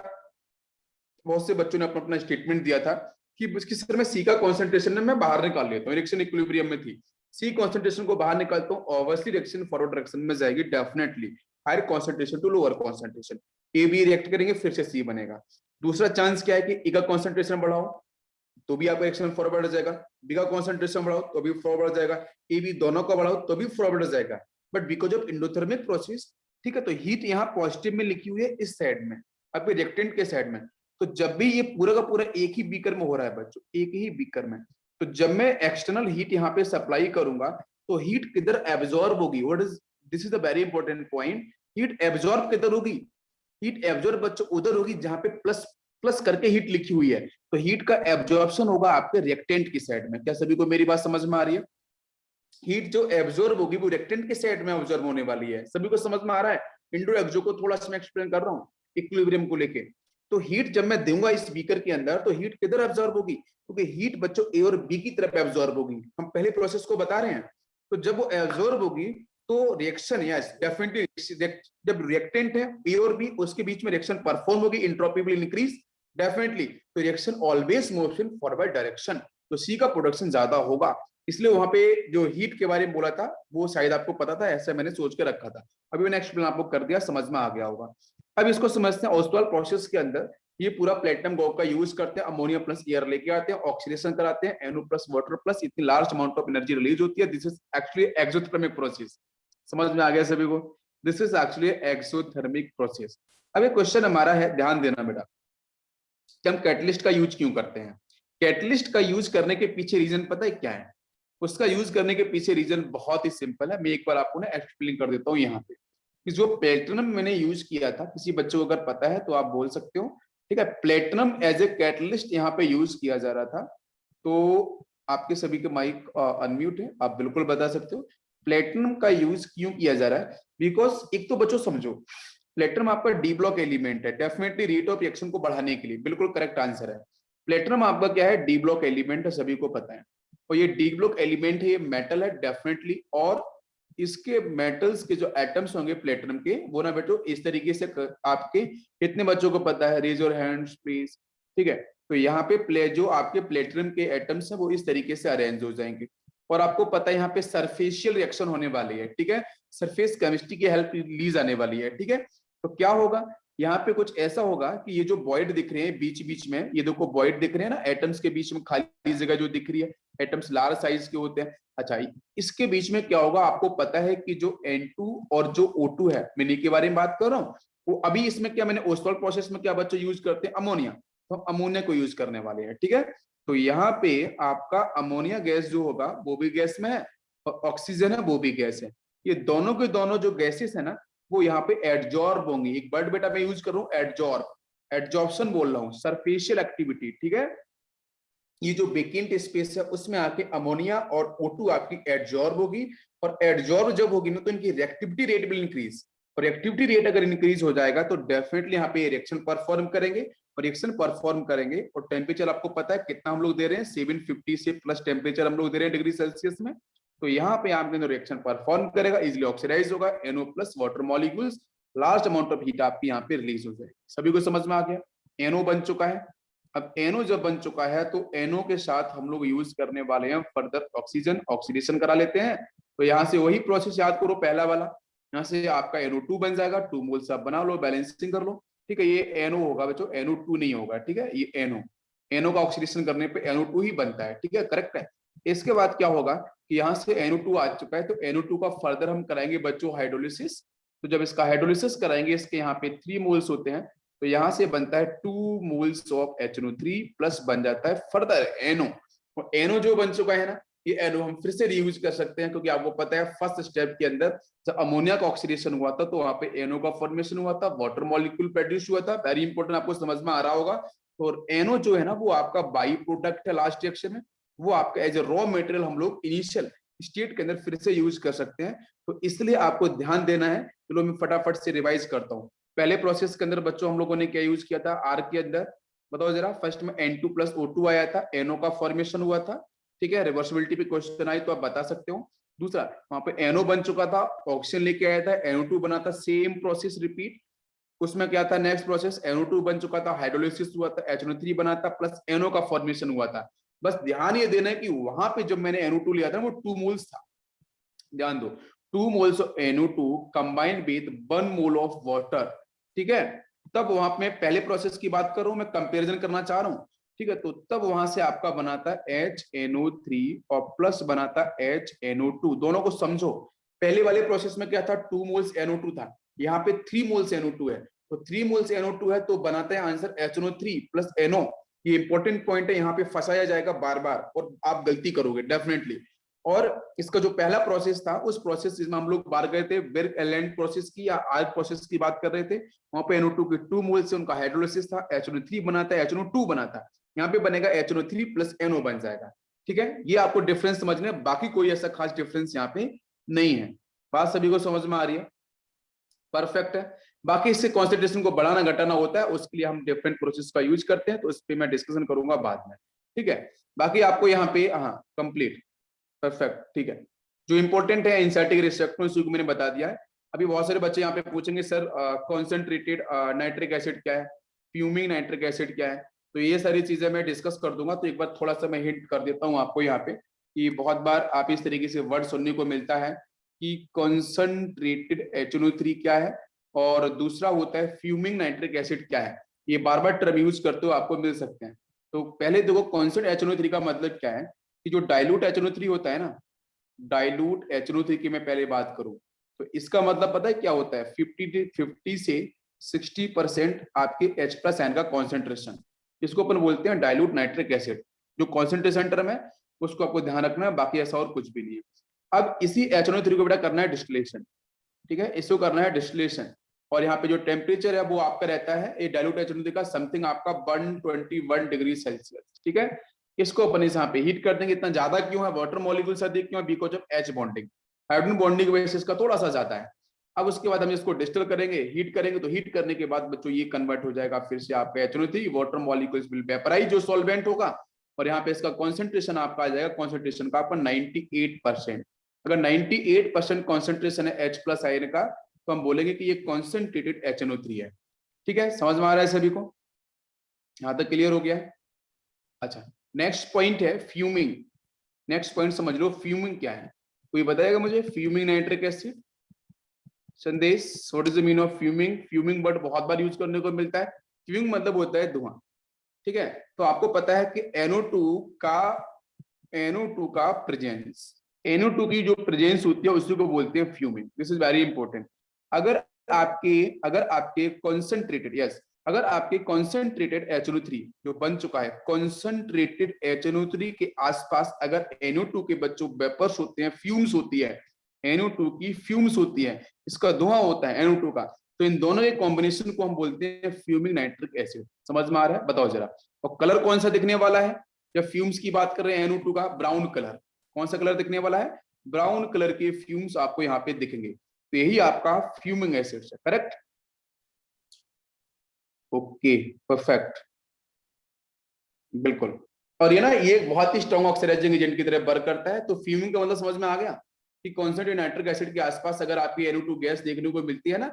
बहुत से बच्चों ने अपना अपना स्टेटमेंट दिया था कि इसकी सर मैं सी का कॉन्सेंट्रेशन मैं बाहर निकाल लेता हूँ, रिएक्शन इक्विलिब्रियम में थी, सी कॉन्सेंट्रेशन को बाहर निकालता हूँ, ऑब्वियसली रिएक्शन फॉरवर्ड डायरेक्शन में जाएगी definitely, higher concentration to lower concentration, A B react करेंगे फिर से सी बनेगा। दूसरा चांस क्या है कि ए का कॉन्सेंट्रेशन बढ़ाओ तो भी आपका रिएक्शन फॉरवर्ड हो जाएगा, बी का कॉन्सेंट्रेशन बढ़ाओ तो भी फॉरवर्ड हो जाएगा, ए बी दोनों का बढ़ाओ तो भी फॉरवर्ड हो जाएगा। But because of endothermic process, ठीक है, तो हीट यहाँ पॉजिटिव में लिखी हुई है इस साइड में, आपके रिएक्टेंट के साइड में। तो जब भी ये पूरा का पूरा एक ही बीकर में हो रहा है बच्चों, एक ही बीकर में, तो जब मैं एक्सटर्नल हीट यहाँ पे सप्लाई करूंगा तो हीट किधर एब्जॉर्ब होगी, what is, this is the very important point, heat absorb किधर होगी, हीट एब्जॉर्ब बच्चों उधर होगी जहां पे प्लस प्लस करके हीट लिखी हुई है, तो हीट का एब्जॉर्प्शन होगा आपके रिएक्टेंट की साइड में। क्या सभी को मेरी बात समझ में आ रही है? हीट जो एब्जॉर्ब होगी वो रिएक्टेंट के साइड में एब्जॉर्ब होने वाली है, सभी को समझ में आ रहा है? इंडो एक्सो को थोड़ा सा मैं एक्सप्लेन कर रहा हूँ इक्विलिब्रियम को लेके। तो हीट जब मैं दूंगा इस बीकर के अंदर तो हीट किधर एब्जॉर्ब होगी, क्योंकि हीट बच्चों ए और बी की तरफ एब्जॉर्ब होगी, हम पहले प्रोसेस को बता रहे हैं। तो जब वो एब्जॉर्ब होगी तो रिएक्शन, यस डेफिनेटली, जब रिएक्टेंट है ए और बी उसके बीच में रिएक्शन परफॉर्म होगी, एंट्रोपी विल इंक्रीज डेफिनेटली, तो reaction always moves in forward direction, तो सी का प्रोडक्शन ज्यादा होगा। इसलिए वहां पे जो हीट के बारे में बोला था वो शायद आपको पता था, ऐसा मैंने सोच के रखा था, अभी मैंने एक्सप्लेन आपको कर दिया, समझ में आ गया होगा। अब इसको समझते हैं, ओस्वाल्ड प्रोसेस के अंदर ये पूरा प्लेटिनम गॉक का यूज करते हैं, अमोनिया प्लस एयर लेके आते हैं, ऑक्सीडेशन कराते हैं, NO प्लस वाटर प्लस, इतनी large amount of energy release होती है, this is actually exothermic process. समझ में आ गया सभी को? This is actually exothermic process. अब एक क्वेश्चन हमारा है, ध्यान देना बेटा, कि हम कैटलिस्ट का यूज क्यों करते हैं? कैटलिस्ट का यूज करने के पीछे रीजन पता है क्या है? उसका यूज करने के पीछे रीजन बहुत ही सिंपल है, मैं एक बार आपको ना एक्सप्लेन कर देता हूँ यहाँ पे। कि जो प्लेटिनम मैंने यूज किया था, किसी बच्चे को अगर पता है तो आप बोल सकते हो, ठीक है, प्लेटिनम एज ए कैटलिस्ट यहाँ पे यूज किया जा रहा था। तो आपके सभी के माइक अनम्यूट है, आप बिल्कुल बता सकते हो प्लेटिनम का यूज क्यों किया जा रहा है। बिकॉज एक तो बच्चों समझो, प्लेटिनम आपका डी ब्लॉक एलिमेंट है, डेफिनेटली रेट ऑफ रिएक्शन को बढ़ाने के लिए, बिल्कुल करेक्ट आंसर है। प्लेटिनम आपका क्या है? डी ब्लॉक एलिमेंट है, सभी को पता है। और ये डी ब्लॉक एलिमेंट है, ये मेटल है डेफिनेटली, और इसके मेटल्स के जो एटम्स होंगे प्लेटिनम के, वो ना बेटो इस तरीके से आपके, कितने बच्चों को पता है? Raise your hands please. ठीक है, तो यहाँ पे जो आपके प्लेटिनम के एटम्स हैं वो इस तरीके से अरेंज हो जाएंगे, और आपको पता है यहाँ पे सरफेशियल रिएक्शन होने वाली है, ठीक है, सरफेस केमिस्ट्री की हेल्प ली जाने वाली है, ठीक है। तो क्या होगा यहाँ पे? कुछ ऐसा होगा कि ये जो वॉइड दिख रहे हैं बीच बीच में, ये देखो वॉइड दिख रहे हैं ना, एटम्स के बीच में खाली जगह जो दिख रही है, एटम्स लार्ज साइज के होते हैं। अच्छा, इसके बीच में क्या होगा आपको पता है कि जो N2 और जो O2 है, मैं के बारे में बात कर रहा हूँ, वो अभी इसमें क्या, मैंने ओस्वाल्ड प्रोसेस में क्या बच्चे यूज करते हैं? अमोनिया, तो अमोनिया को यूज करने वाले हैं, ठीक है। तो यहाँ पे आपका अमोनिया गैस जो होगा वो भी गैस में है, और ऑक्सीजन है वो भी गैस है, ये दोनों के दोनों जो गैसेस है ना वो यहाँ पे एडजॉर्ब होंगी। एक वर्ड बेटा मैं यूज कर रहा हूँ एडजॉर्ब, एडजॉर्प्शन बोल रहा हूँ, सरफेशियल एक्टिविटी, ठीक है। ये जो वेकेंट स्पेस है उसमें आके अमोनिया और O2 आपकी एडजॉर्ब होगी, और एडजॉर्ब जब होगी ना तो इनकी रिएक्टिविटी रेट विल इंक्रीज, और रिएक्टिविटी रेट अगर इंक्रीज हो जाएगा तो डेफिनेटली यहाँ पे रिएक्शन परफॉर्म करेंगे, और रिएक्शन परफॉर्म करेंगे। और टेम्परेचर आपको पता है कितना हम लोग दे रहे हैं? 750 से प्लस टेम्परेचर हम लोग दे रहे हैं डिग्री सेल्सियस में। तो यहाँ पे आपके अंदर रिएक्शन परफॉर्म करेगा, इजिली ऑक्सीडाइज होगा, NO plus water molecules, large amount of heat आपकी यहाँ पे रिलीज हो जाएगी। सभी को समझ में आ गया? NO बन चुका है। अब NO जब बन चुका है तो NO के साथ हम लोग यूज करने वाले हैं फर्दर ऑक्सीजन, ऑक्सीडेशन करा लेते हैं। तो यहाँ से वही प्रोसेस याद करो, पहला वाला, यहाँ से आपका NO2 बन जाएगा, 2 मोल्स आप बना लो, बैलेंसिंग कर लो, ठीक है। ये NO होगा बच्चों, NO2 नहीं होगा, ठीक है, ये NO का ऑक्सीडेशन करने पे NO2 ही बनता है, ठीक है, करेक्ट है। इसके बाद क्या होगा कि यहाँ से NO2 आ चुका है, तो NO2 का फर्दर हम कराएंगे बच्चों हाइड्रोलिसिस। तो जब इसका हाइड्रोलिसिस कराएंगे, इसके यहाँ पे 3 मोल्स होते हैं, तो यहां से बनता है 2 मोल्स ऑफ HNO3 प्लस बन जाता है फर्दर NO। और NO जो बन चुका है ना, ये NO हम फिर से रीयूज कर सकते हैं, क्योंकि आपको पता है फर्स्ट स्टेप के अंदर जब अमोनिया का ऑक्सीडेशन हुआ था तो वहां पे NO का फॉर्मेशन हुआ था, वाटर मॉलिक्यूल प्रोड्यूस हुआ था, वेरी इंपॉर्टेंट, आपको समझ में आ रहा होगा। और NO जो है ना वो आपका बाई प्रोडक्ट है लास्ट रिएक्शन में, वो आपका एज ए रॉ मटेरियल हम लोग इनिशियल स्टेट के अंदर फिर से यूज कर सकते हैं। तो इसलिए आपको ध्यान देना है। चलो मैं फटाफट से रिवाइज करता हूँ। पहले प्रोसेस के अंदर बच्चों हम लोगों ने क्या यूज किया था आर के अंदर, बताओ जरा। फर्स्ट में N2 प्लस O2 आया था, NO का फॉर्मेशन हुआ था, ठीक है। रिवर्सिबिलिटी पे क्वेश्चन आई तो आप बता सकते हो। दूसरा वहां पे NO बन चुका था, ऑक्सीजन लेके आया था, NO2 बना था, सेम प्रोसेस रिपीट। उसमें क्या था नेक्स्ट प्रोसेस, NO2 बन चुका था, हाइड्रोलिसिस हुआ था, HNO3 बना था, प्लस NO का फॉर्मेशन हुआ था। बस ध्यान ये देना है कि वहां पे जब मैंने NO2 लिया था वो 2 मोल्स था, ध्यान दो, 2 moles of NO2 combined with 1 mole of water, ठीक है। तब वहां पे पहले प्रोसेस की बात कर रहा हूं, मैं कंपैरिजन करना चाह रहा हूं, ठीक है। तो तब वहां से आपका बनाता HNO3 और प्लस बनाता HNO2, दोनों को समझो। पहले वाले प्रोसेस में क्या था, 2 मोल्स NO2 था, यहाँ पे 3 मोल्स NO2 है, तो 3 मोल्स NO2 है तो बनाता है आंसर HNO3 प्लस NO। ये इंपॉर्टेंट पॉइंट है, यहाँ पे फंसाया जाएगा बार बार और आप गलती करोगे डेफिनेटली। और इसका जो पहला प्रोसेस था उस प्रोसेस जिसमें हम लोग बात गए थे बेर्ग एलेंड प्रोसेस की या आर प्रोसेस की बात कर रहे थे, वहां पे NO2 के 2 मोल से उनका हाइड्रोलिसिस था, HNO3 बनाता है, HNO2 बनाता, यहाँ पे बनेगा HNO3 प्लस NO बन जाएगा, ठीक है। ये आपको डिफरेंस समझना है, बाकी कोई ऐसा खास डिफरेंस यहाँ पे नहीं है। बात सभी को समझ में आ रही है? परफेक्ट है। बाकी इससे कॉन्सेंट्रेशन को बढ़ाना घटाना होता है, उसके लिए हम डिफरेंट प्रोसेस का यूज करते हैं, तो इस पे मैं डिस्कशन करूंगा बाद में, ठीक है। बाकी आपको यहाँ पे हाँ कंप्लीट, परफेक्ट, ठीक है। जो इंपॉर्टेंट है एनसीईआरटी के रिस्पेक्ट में उसी को मैंने बता दिया है। अभी बहुत सारे बच्चे यहाँ पे पूछेंगे सर कॉन्सेंट्रेटेड नाइट्रिक एसिड क्या है, फ्यूमिंग नाइट्रिक एसिड क्या है, तो ये सारी चीजें मैं डिस्कस कर दूंगा। तो एक बार थोड़ा सा मैं हिंट कर देता हूँ आपको यहाँ पे कि बहुत बार आप इस तरीके से वर्ड सुनने को मिलता है कि कॉन्सेंट्रेटेड HNO3 क्या है और दूसरा होता है फ्यूमिंग नाइट्रिक एसिड क्या है, ये बार बार टर्म यूज करते हो आपको मिल सकते हैं। तो पहले देखो कॉन्सेंट HNO3 का मतलब क्या है कि जो डाइल्यूट HNO3 होता है ना, डाइल्यूट HNO3 की मैं पहले बात करूं तो इसका मतलब पता है क्या होता है, 50 से 60% आपके H प्लस आयन का कॉन्सेंट्रेशन, इसको अपन बोलते हैं डाइल्यूट नाइट्रिक एसिड। जो कॉन्सेंट्रेशन टर्म है उसको आपको ध्यान रखना है, बाकी ऐसा और कुछ भी नहीं है। अब इसी HNO3 को बेटा करना है डिस्टिलेशन, ठीक है, इसको करना है डिस्टिलेशन। और यहाँ पे जो टेम्परेचर है वो आपका रहता है ये डाइल्यूट HNO3 का समथिंग आपका 121 डिग्री सेल्सियस, ठीक है। इसको अपन इस यहाँ पे हीट कर देंगे। इतना ज्यादा क्यों है, वाटर मॉलिक्यूल्स अधिक क्यों है, because of H bonding, hydrogen bonding की वजह से इसका थोड़ा सा ज्यादा है। अब उसके बाद हम इसको डिस्टिल करेंगे, हीट करेंगे, तो हीट करने के बाद बच्चों ये कन्वर्ट हो जाएगा फिर से आपका HNO3, water molecules will vaporise जो सॉल्वेंट होगा, और यहाँ पे इसका कॉन्सेंट्रेशन आपका आ जाएगा, कॉन्सेंट्रेशन का आपका 98%। अगर 98% कॉन्सेंट्रेशन है H प्लस आयन का तो हम बोलेंगे कि ये कॉन्सेंट्रेटेड HNO3 है, ठीक है। समझ में आ रहा है सभी को, यहां तक क्लियर हो गया? अच्छा, नेक्स्ट पॉइंट है फ्यूमिंग। नेक्स्ट पॉइंट समझ लो, फ्यूमिंग क्या है, कोई बताएगा मुझे? फ्यूमिंग नाइट्रिक एसिड, संदेश, what is the meaning of fuming? Fuming word बहुत बार यूज करने को मिलता है। फ्यूमिंग मतलब होता है धुआं, ठीक है। तो आपको पता है कि NO2 का प्रेजेंस, NO2 की जो प्रेजेंस होती है उसी को बोलते हैं fuming. This is very important. अगर आपके कॉन्सेंट्रेटेड, यस, अगर आपके कॉन्सेंट्रेटेड HNO3 जो बन चुका है, कॉन्सेंट्रेटेड HNO3 के आसपास अगर NO2 के बच्चों वेपर्स होते हैं, फ्यूम्स होती है, NO2 की फ्यूम्स होती है, इसका धुआं होता है NO2 का, तो इन दोनों के कॉम्बिनेशन को हम बोलते हैं फ्यूमिंग नाइट्रिक एसिड। समझ में आ रहा है? बताओ जरा। और कलर कौन सा दिखने वाला है जब फ्यूम्स की बात कर रहे हैं NO2 का? Brown colour. कौन सा कलर दिखने वाला है? ब्राउन कलर के फ्यूम्स आपको यहाँ पे दिखेंगे, तो यही आपका फ्यूमिंग एसिड है, करेक्ट? ओके, परफेक्ट, बिल्कुल। और ये ना ये बहुत ही स्ट्रॉन्ग ऑक्सीडाइजिंग एजेंट की तरह वर्क करता है। तो फ्यूमिंग का मतलब समझ में आ गया कि कॉन्सेंट्रेटेड नाइट्रिक एसिड के आसपास अगर आपकी NO2 गैस देखने को मिलती है ना,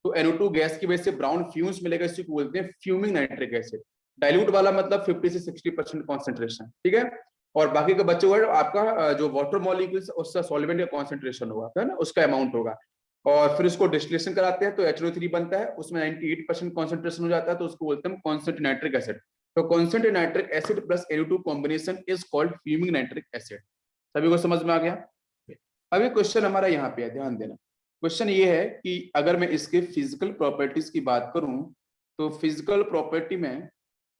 तो NO2 गैस की वजह से ब्राउन फ्यूम्स मिलेगा, इसी को बोलते हैं फ्यूमिंग नाइट्रिक एसिड। डाइल्यूट वाला मतलब 50 से 60% कॉन्सेंट्रेशन, ठीक है। और बाकी का बच्चे हुआ आपका जो वाटर मॉलिक्यूल्स उसका सॉल्वेंट का कॉन्सेंट्रेशन होगा, है ना, उसका अमाउंट होगा। और फिर उसको डिस्टिलेशन कराते हैं तो HNO3 बनता है, उसमें 98% कॉन्सेंट्रेशन हो जाता है, तो उसको बोलते हैं कॉन्सेंट्रेटेड नाइट्रिक एसिड। तो concentrated nitric acid plus NO2 combination is called fuming nitric acid. सभी को समझ में आ गया? अभी क्वेश्चन हमारा यहाँ पे है, ध्यान देना। क्वेश्चन ये है कि अगर मैं इसके फिजिकल प्रॉपर्टीज की बात करूं तो फिजिकल प्रॉपर्टी में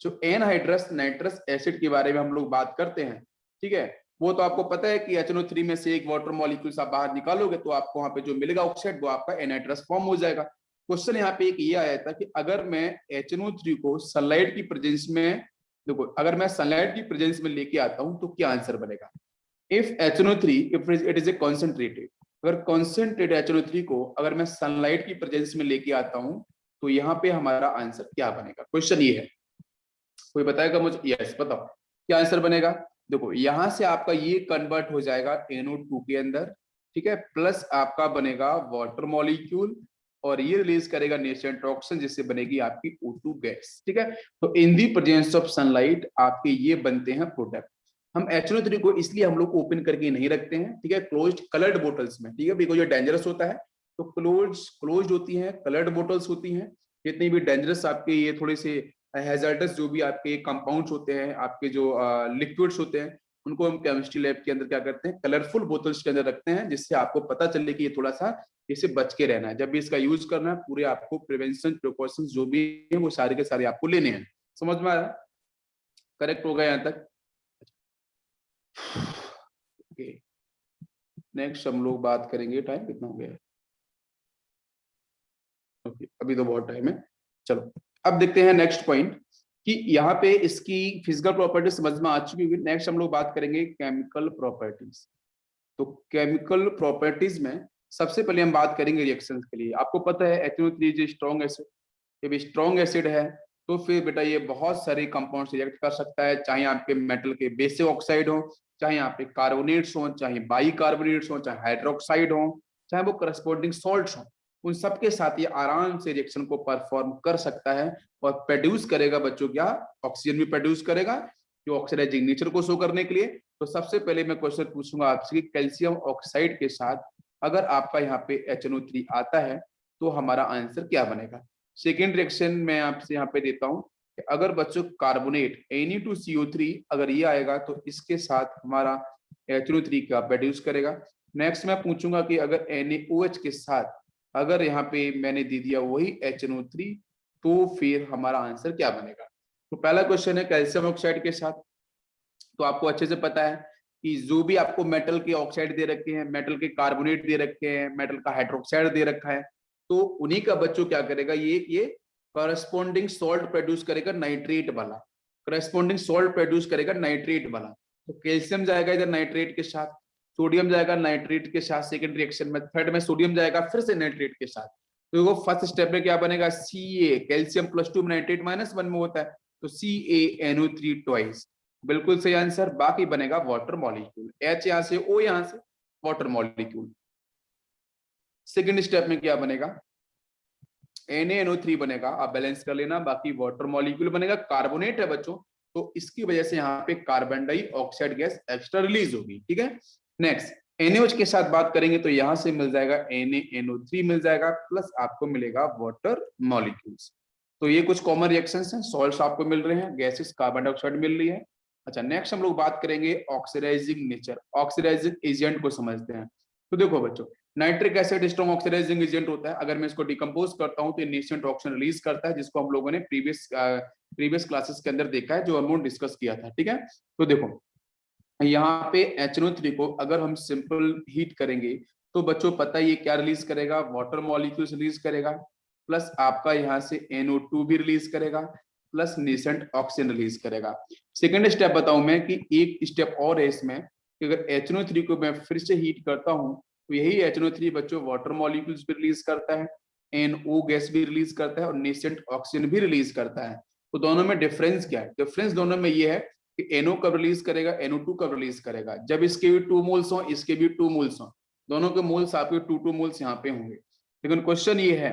जो एनहाइड्रस नाइट्रस एसिड के बारे में हम लोग बात करते हैं, ठीक है, वो तो आपको पता है कि HNO3 में से एक वाटर मॉलिक्यूल्स आप बाहर निकालोगे तो आपको वहां पे जो मिलेगा ऑक्साइड वो आपका एनहाइड्रस फॉर्म हो जाएगा। क्वेश्चन यहाँ पे एक ये आया था कि अगर मैं HNO3 को सनलाइट की प्रेजेंस में, देखो अगर मैं सनलाइट की प्रेजेंस में लेके आता हूं तो क्या आंसर बनेगा? If HNO3 if it is a concentrated, अगर कॉन्सेंट्रेटेड HNO3 को अगर मैं सनलाइट की प्रेजेंस में लेके आता हूं तो यहाँ पे हमारा आंसर क्या बनेगा, क्वेश्चन ये है, कोई बताएगा मुझे? यस बताओ क्या आंसर बनेगा। देखो यहाँ से आपका ये कन्वर्ट हो जाएगा NO2 के अंदर, ठीक है, प्लस आपका बनेगा वाटर मॉलिक्यूल और ये रिलीज करेगा नेसेंट ऑक्सीजन जिससे बनेगी आपकी O2 गैस, ठीक है। तो इन दी प्रेजेंस ऑफ सनलाइट आपके ये बनते हैं प्रोडक्ट। हम HNO3 को इसलिए हम लोग ओपन करके नहीं रखते हैं, ठीक है, क्लोज्ड कलर्ड बोटल्स में, ठीक है, बिकॉज ये डेंजरस होता है। तो क्लोज्ड होती हैं, कलर्ड बोटल्स होती हैं, जितनी भी डेंजरस आपके ये थोड़े से हैजर्डस जो भी आपके कंपाउंड्स होते हैं, आपके जो लिक्विड्स होते हैं, उनको हम केमिस्ट्री लैब के अंदर क्या करते हैं, कलरफुल बोतल्स के अंदर रखते हैं, जिससे आपको पता चले कि ये थोड़ा सा इससे बच के रहना है। जब भी इसका यूज करना है पूरे आपको प्रिवेंशन प्रिकॉशंस जो भी है वो सारे के सारे आपको लेने हैं। समझ में आया? करेक्ट हो गया यहाँ तक? ओके, नेक्स्ट हम लोग बात करेंगे, टाइम कितना हो गया है? ओके, अभी तो बहुत टाइम है। चलो अब देखते हैं नेक्स्ट पॉइंट कि यहाँ पे इसकी फिजिकल प्रॉपर्टीज समझ में आ चुकी होगी। नेक्स्ट हम लोग बात करेंगे केमिकल प्रॉपर्टीज। तो केमिकल प्रॉपर्टीज में सबसे पहले हम बात करेंगे रिएक्शंस के लिए। आपको पता है HNO3 जो स्ट्रॉन्ग एसिड, ये स्ट्रॉन्ग एसिड है, तो फिर बेटा ये बहुत सारे कंपाउंड्स रिएक्ट कर सकता है, चाहे आपके मेटल के बेसिक ऑक्साइड हो, चाहे यहाँ पे कार्बोनेट्स हो, चाहे बाई कार्बोनेट्स हो, चाहे हाइड्रोक्साइड हो, चाहे वो करस्पॉन्डिंग सॉल्ट्स हो, उन सबके साथ ये आराम से रिएक्शन को परफॉर्म कर सकता है और प्रोड्यूस करेगा बच्चों क्या, ऑक्सीजन भी प्रोड्यूस करेगा जो ऑक्सीडाइजिंग नेचर को शो करने के लिए। तो सबसे पहले मैं क्वेश्चन पूछूंगा आपसे कि कैल्शियम ऑक्साइड के साथ अगर आपका यहाँ पे HNO3 आता है तो हमारा आंसर क्या बनेगा। सेकेंड रिएक्शन मैं आपसे यहाँ पे देता हूँ कि अगर बच्चों कार्बोनेट Na2CO3 अगर ये आएगा तो इसके साथ हमारा HNO3 का प्रोड्यूस करेगा। नेक्स्ट मैं पूछूंगा कि अगर NaOH के साथ अगर यहाँ पे मैंने दे दिया वही HNO3 तो फिर हमारा आंसर क्या बनेगा। तो पहला क्वेश्चन है कैल्शियम ऑक्साइड के साथ, तो आपको अच्छे से पता है कि जो भी आपको मेटल के ऑक्साइड दे रखे हैं, मेटल के कार्बोनेट दे रखे हैं, मेटल का हाइड्रोक्साइड दे रखा है, तो उन्हीं का बच्चों क्या करेगा, ये करस्पॉन्डिंग सॉल्ट प्रोड्यूस करेगा नाइट्रेट वाला, करस्पॉन्डिंग सॉल्ट प्रोड्यूस करेगा नाइट्रेट वाला। तो कैल्शियम जाएगा इधर नाइट्रेट के साथ, सोडियम जाएगा नाइट्रेट के साथ सेकंड रिएक्शन में, थर्ड में सोडियम जाएगा फिर से नाइट्रेट के साथ। तो वो फर्स्ट स्टेप में क्या बनेगा, Ca, कैल्शियम +2 नाइट्रेट -1 में होता है, तो CaNO3 ट्वाइस, बिल्कुल सही आंसर। बाकी बनेगा वाटर मॉलिक्यूल, H यहाँ से, O यहाँ से, वाटर मॉलिक्यूल। सेकंड स्टेप में क्या बनेगा, NaNO3 बनेगा, आप बैलेंस कर लेना। बाकी वाटर मॉलिक्यूल बनेगा, कार्बोनेट है बच्चों, तो इसकी वजह से यहाँ पे carbon dioxide gas extra release होगी, ठीक है। नेक्स्ट NaOH के साथ बात करेंगे तो यहाँ से मिल जाएगा NaNO3 मिल जाएगा, प्लस आपको मिलेगा वाटर मॉलिक्यूल्स। तो ये कुछ कॉमन रिएक्शंस हैं, सॉल्ट्स आपको मिल रहे हैं, गैसेस कार्बन डाइऑक्साइड मिल रही है। अच्छा नेक्स्ट हम लोग बात करेंगे ऑक्सीडाइजिंग नेचर, ऑक्सीडाइजिंग एजेंट को समझते हैं। तो देखो बच्चों, nitric acid strong oxidising agent होता है, अगर मैं इसको डिकम्पोज करता हूं तो ये नेसेंट ऑक्सीजन रिलीज करता है, जिसको हम लोगों ने प्रीवियस क्लासेस के अंदर देखा है, जो हम लोग डिस्कस किया था, ठीक है। तो देखो यहाँ पे HNO3 को अगर हम सिंपल हीट करेंगे तो बच्चों पता है ये क्या रिलीज करेगा, वाटर मॉलिक्यूल्स रिलीज करेगा, प्लस आपका यहाँ से NO2 भी रिलीज करेगा, प्लस नेसेंट ऑक्सीजन रिलीज करेगा। सेकंड स्टेप बताऊं मैं कि एक स्टेप और है इसमें कि अगर HNO3 को मैं फिर से हीट करता हूं तो यही HNO3 बच्चों वाटर मॉलिक्यूल्स भी रिलीज करता है, NO गैस भी रिलीज करता है और नेसेंट ऑक्सीजन भी रिलीज करता है। तो दोनों में डिफरेंस क्या है, डिफरेंस दोनों में ये है कि NO कब रिलीज करेगा, NO2 कब रिलीज करेगा, जब इसके भी 2 मोल्स हो, इसके भी 2 मोल्स हो, दोनों के मोल्स आपके 2 मोल्स यहाँ पे होंगे। लेकिन क्वेश्चन ये है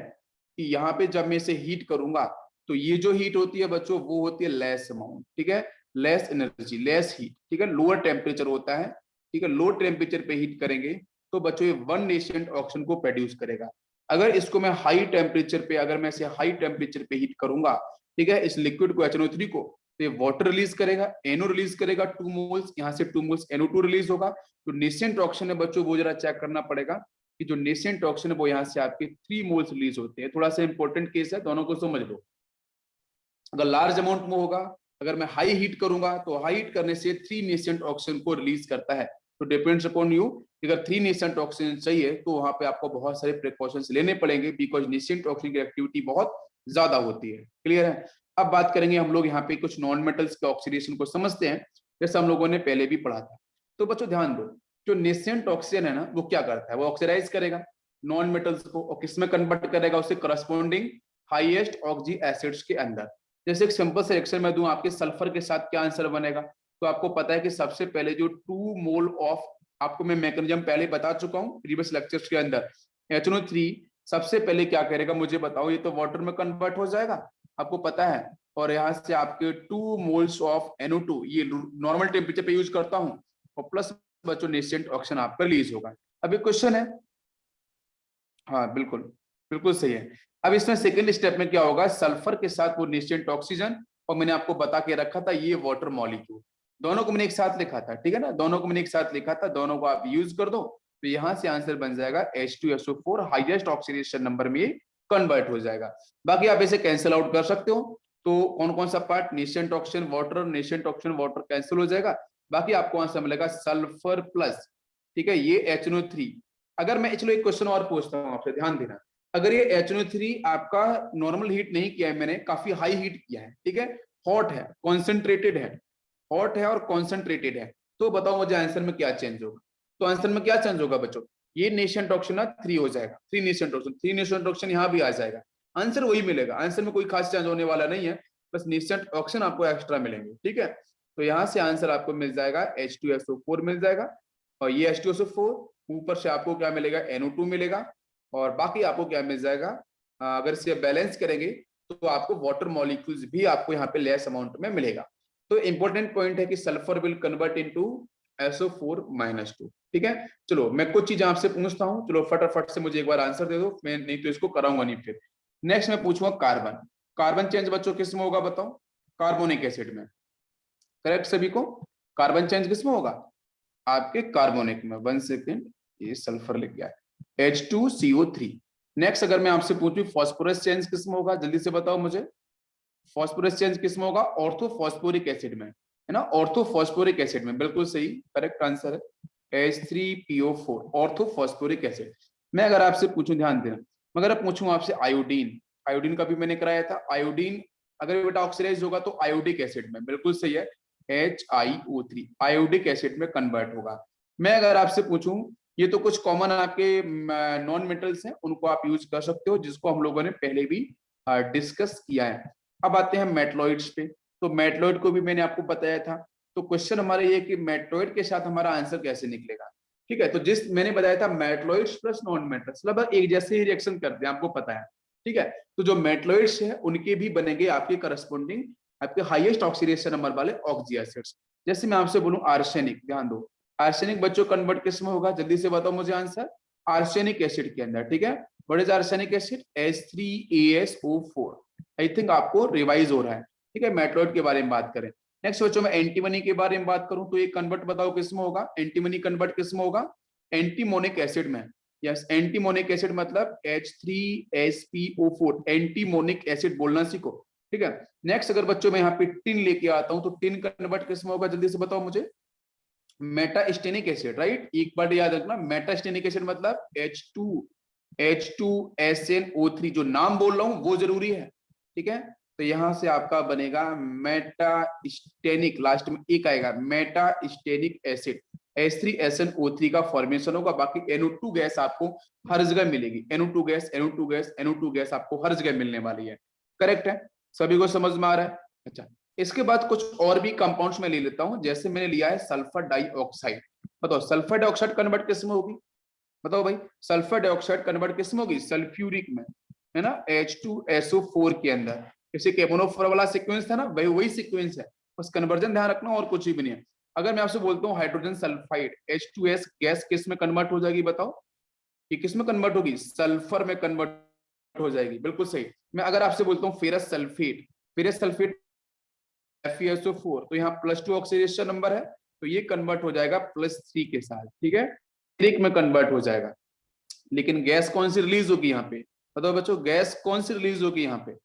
कि यहाँ पे जब मैं इसे हीट करूंगा तो ये जो हीट होती है बच्चों वो होती है लेस अमाउंट, ठीक है, लेस एनर्जी, लेस हीट, ठीक है, लोअर टेम्परेचर होता है, ठीक है। लो टेम्परेचर पे हीट करेंगे तो बच्चों ये 1 नेसेंट ऑक्सीजन को प्रोड्यूस करेगा। अगर इसको मैं हाई टेम्परेचर पे, अगर मैं इसे हाई टेम्परेचर पे हीट करूंगा, ठीक है, इस लिक्विड को HNO3 को, तो ये वाटर रिलीज करेगा, NO रिलीज करेगा 2 मोल्स, यहाँ से 2 मोल्स NO2 रिलीज होगा। तो नेसेंट ऑक्सीजन है बच्चों वो जरा चेक करना पड़ेगा कि जो नेसेंट ऑक्सीजन है वो यहाँ से आपके 3 मोल्स रिलीज होते हैं। थोड़ा सा इंपॉर्टेंट केस है, दोनों को समझ लो। अगर लार्ज अमाउंट में होगा, अगर मैं हाई हीट करूंगा तो हाई हीट करने से 3 नेसेंट ऑक्सीजन को रिलीज करता है। तो डिपेंड्स अपॉन यू, अगर 3 नेसेंट ऑक्सीजन चाहिए तो वहां पे आपको बहुत सारे प्रिकॉशंस लेने पड़ेंगे, बिकॉज नेसेंट ऑक्सीजन की एक्टिविटी बहुत ज्यादा होती है। क्लियर है? अब बात करेंगे हम लोग यहाँ पे कुछ नॉन मेटल्स के ऑक्सीडेशन को समझते हैं, जैसे हम लोगों ने पहले भी पढ़ा था। तो बच्चों ध्यान दो, जो नेसेंट ऑक्सीजन है ना वो क्या करता है, वो ऑक्सीडाइज करेगा नॉन मेटल्स को, और किसमें कन्वर्ट करेगा, उसे करस्पॉन्डिंग हाईएस्ट ऑक्सी एसिड्स के अंदर। जैसे एक सिंपल से रिएक्शन में दूं आपके सल्फर के साथ क्या आंसर बनेगा, तो आपको पता है कि सबसे पहले जो 2 मोल ऑफ, आपको मैं मैकेनिज्म पहले बता चुका हूं प्रीवियस लेक्चर्स के अंदर, HNO3 सबसे पहले क्या करेगा मुझे बताओ, ये तो वाटर में कन्वर्ट हो जाएगा आपको पता है, और यहाँ से आपके 2 मोल्स ऑफ NO2 ये नॉर्मल टेम्परेचर पे यूज करता हूँ, और प्लस बच्चों नेसेंट ऑक्सीजन आपका रिलीज होगा। अभी क्वेश्चन है, हाँ बिल्कुल बिल्कुल सही है। अब इसमें सेकंड स्टेप में क्या होगा, सल्फर के साथ वो नेसेंट ऑक्सीजन, और मैंने आपको बता के रखा था ये वाटर मॉलिक्यूल, दोनों को मैंने एक साथ लिखा था, ठीक है ना, दोनों को मैंने एक साथ लिखा था, दोनों को आप यूज कर दो, तो यहाँ से आंसर बन जाएगा H2SO4 हाईएस्ट ऑक्सीडेशन नंबर में कन्वर्ट हो जाएगा। बाकी आप इसे कैंसिल आउट कर सकते हो, तो कौन कौन सा part, nascent oxygen water, nascent oxygen water cancel हो जाएगा, बाकी आपको आंसर मिलेगा सल्फर प्लस, ठीक है, ये HNO3। अगर मैं चलो एक क्वेश्चन और पूछता हूँ आपसे, ध्यान देना, अगर ये HNO3 आपका नॉर्मल हीट नहीं किया है मैंने, काफी हाई हीट किया है, ठीक है, हॉट है, कॉन्सेंट्रेटेड है, हॉट है और कॉन्सेंट्रेटेड है, तो बताओ मुझे आंसर में क्या चेंज होगा, तो आंसर में क्या चेंज होगा बच्चों, ये नेसेंट ऑक्सीजन 3 हो जाएगा, 3 नेसेंट ऑक्सीजन, 3 नेसेंट ऑक्सीजन यहाँ भी आ जाएगा, आंसर वही मिलेगा, आंसर में कोई खास चेंज होने वाला नहीं है, बस नेसेंट ऑक्सीजन आपको एक्स्ट्रा मिलेंगे, ठीक है। तो यहाँ से आंसर आपको मिल जाएगा H2SO4 मिल जाएगा, और ये H2SO4 ऊपर से आपको क्या मिलेगा, NO2 मिलेगा, और बाकी आपको क्या मिल जाएगा, अगर इसे बैलेंस करेंगे तो आपको वाटर मॉलिक्यूल्स भी आपको यहाँ पे लेस अमाउंट में मिलेगा। तो इंपॉर्टेंट पॉइंट है कि sulphur will convert into SO4-2, ठीक है। चलो मैं कुछ चीजें आपसे पूछता हूँ, चलो फटाफट से मुझे एक बार आंसर दे दो, मैं नहीं तो इसको कराऊंगा नहीं फिर। नेक्स्ट मैं पूछूंगा कार्बन, कार्बन चेंज बच्चों किस में होगा बताओ, कार्बोनिक एसिड में, करेक्ट सभी को, कार्बन चेंज किस में होगा, आपके कार्बोनिक में। 1 सेकेंड, ये सल्फर लिख गया है, H2CO3। नेक्स्ट अगर मैं आपसे पूछूं फास्फोरस चेंज किस में होगा, जल्दी से बताओ मुझे, फास्फोरस चेंज किस में होगा, ऑर्थोफॉस्फोरिक एसिड में, है ना, ऑर्थोफॉस्फोरिक एसिड में, बिल्कुल सही, करेक्ट आंसर है H3PO4 ऑर्थोफॉस्फोरिक एसिड। मैं अगर आपसे पूछूं, ध्यान देना, मगर अब पूछूं आपसे आयोडीन, आयोडीन का भी मैंने कराया था, आयोडीन अगर बेटा ऑक्सीडाइज होगा तो आयोडिक एसिड में, बिल्कुल सही है, HiO3 आयोडिक एसिड में कन्वर्ट होगा। मैं अगर आपसे पूछूं, ये तो कुछ कॉमन आपके नॉन मेटल्स हैं, उनको आप यूज कर सकते हो, जिसको हम लोगों ने पहले भी डिस्कस किया है। अब आते हैं मेटलॉइड्स पे, तो मेटलॉइड को भी मैंने आपको बताया था, तो क्वेश्चन हमारा ये कि मेटलॉइड के साथ हमारा आंसर कैसे निकलेगा, ठीक है। तो जिस मैंने बताया था मेटलॉइड्स प्लस नॉन मेटल्स लगभग एक जैसे ही रिएक्शन करते हैं, आपको पता है, ठीक है। तो जो मेटलॉइड्स है उनके भी बनेंगे आपके करस्पॉन्डिंग आपके हाईएस्ट ऑक्सीडेशन नंबर वाले ऑक्सी एसिड्स। जैसे मैं आपसे बोलूं आर्सेनिक, ध्यान दो, आर्सेनिक बच्चों कन्वर्ट किस में होगा, जल्दी से बताओ मुझे आंसर, आर्सेनिक एसिड के अंदर, ठीक है। What is arsenic acid, H3AsO4। I think आपको रिवाइज हो रहा है, ठीक है। मेटलॉइड के बारे में बात करें, नेक्स्ट बच्चों में एंटीमनी के बारे में बात करूं, तो ये कन्वर्ट बताओ किस में होगा, एंटीमनी कन्वर्ट किस में होगा, एंटीमोनिक एसिड में। यस, एंटीमोनिक एसिड मतलब H3SPO4, एंटीमोनिक एसिड बोलना सीखो, ठीक है। नेक्स्ट अगर बच्चों में यहाँ पे टिन लेके आता हूं, तो टिन कन्वर्ट किस में होगा, जल्दी से बताओ मुझे, मेटास्टेनिक एसिड, राइट, एक बार याद रखना, मेटास्टेनिक एसिड मतलब H2SNO3, जो नाम बोल रहा हूं वो जरूरी है, ठीक है। तो यहां से आपका बनेगा मेटास्टेनिक, लास्ट में एक आएगा, मेटास्टेनिक एसिड, H3SNO3 का फॉर्मेशन होगा। बाकी NO2 गैस आपको हर जगह मिलेगी, NO2 gas, NO2 gas, NO2 gas आपको हर जगह मिलने वाली है, करेक्ट है, सभी को समझ में आ रहा है। अच्छा, इसके बाद कुछ और भी कंपाउंड्स में ले लेता हूं, जैसे मैंने लिया है सल्फर डाइऑक्साइड, बताओ सल्फर डाइऑक्साइड कन्वर्ट किस में होगी, बताओ भाई, सल्फर डाइऑक्साइड कन्वर्ट किस में होगी, सल्फ्यूरिक में, है ना, H2SO4 के अंदर, जैसे केमोनोफोर वाला सीक्वेंस था ना, वही वही सीक्वेंस है, बस कन्वर्जन ध्यान रखना और कुछ भी नहीं है। अगर मैं आपसे बोलता हूँ हाइड्रोजन सल्फाइड H2S गैस किस में कन्वर्ट हो जाएगी, बताओ, ये किस में कन्वर्ट होगी, सल्फर में कन्वर्ट हो जाएगी, बिल्कुल सही। मैं अगर आपसे बोलता हूँ ferrous sulphate, ferrous sulphate FeSO4, तो यहाँ +2 ऑक्सीडेशन नंबर है, तो ये कन्वर्ट हो जाएगा +3 के साथ, ठीक है, एक में कन्वर्ट हो जाएगा। लेकिन गैस कौन सी रिलीज होगी यहाँ पे, बताओ बच्चों, गैस कौन सी रिलीज होगी यहाँ पे,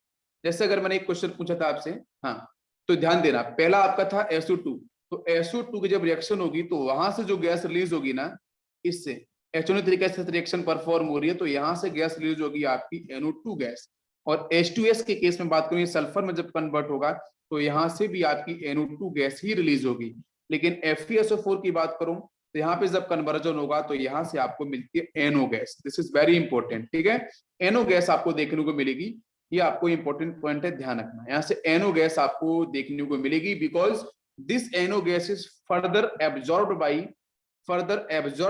जैसे अगर मैंने एक क्वेश्चन पूछा था आपसे, हाँ, तो ध्यान देना, पहला आपका था SO2, तो SO2 की जब रिएक्शन होगी तो वहां से जो गैस रिलीज होगी ना, इससे HNO3 के साथ रिएक्शन परफॉर्म हो रही है, तो यहाँ से गैस रिलीज होगी आपकी NO2 गैस, और H2S के केस में बात करूं, सल्फर में जब कन्वर्ट होगा तो यहाँ से भी आपकी NO2 गैस ही रिलीज होगी। लेकिन FeSO4 की बात करूं, तो यहाँ पे जब कन्वर्जन होगा तो यहाँ से आपको मिलती है NO gas, this is very important, ठीक है, NO गैस आपको देखने को मिलेगी। ये आपको इंपॉर्टेंट पॉइंट है, ध्यान रखना। यहाँ से NO गैस आपको देखने को मिलेगी, because this NO gas is further absorbed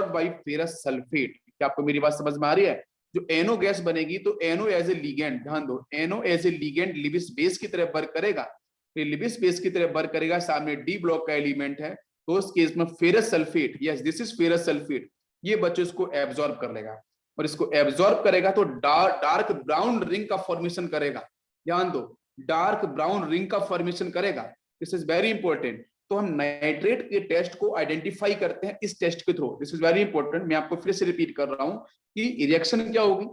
bye ferrous sulphate. क्या आपको मेरी बात समझ में आ रही है? जो NO गैस बनेगी तो NO एज ए लिगेंड, ध्यान दो, NO as a ligand Lewis base की तरह वर्क करेगा। फिर लिविस बेस की तरह वर्क करेगा, सामने डी ब्लॉक का एलिमेंट है, तो उस केस में ferrous sulphate, yes this is ferrous sulphate, ये बच्चों इसको एब्जॉर्ब कर लेगा, और इसको एब्जॉर्ब करेगा तो डार्क ब्राउन रिंग का फॉर्मेशन करेगा। ध्यान दो, डार्क ब्राउन रिंग का फॉर्मेशन करेगा, दिस इज वेरी इंपॉर्टेंट। तो हम नाइट्रेट के टेस्ट को आइडेंटिफाई करते हैं इस टेस्ट के through, this is very important. मैं आपको फिर से रिपीट कर रहा हूं कि रिएक्शन क्या होगी।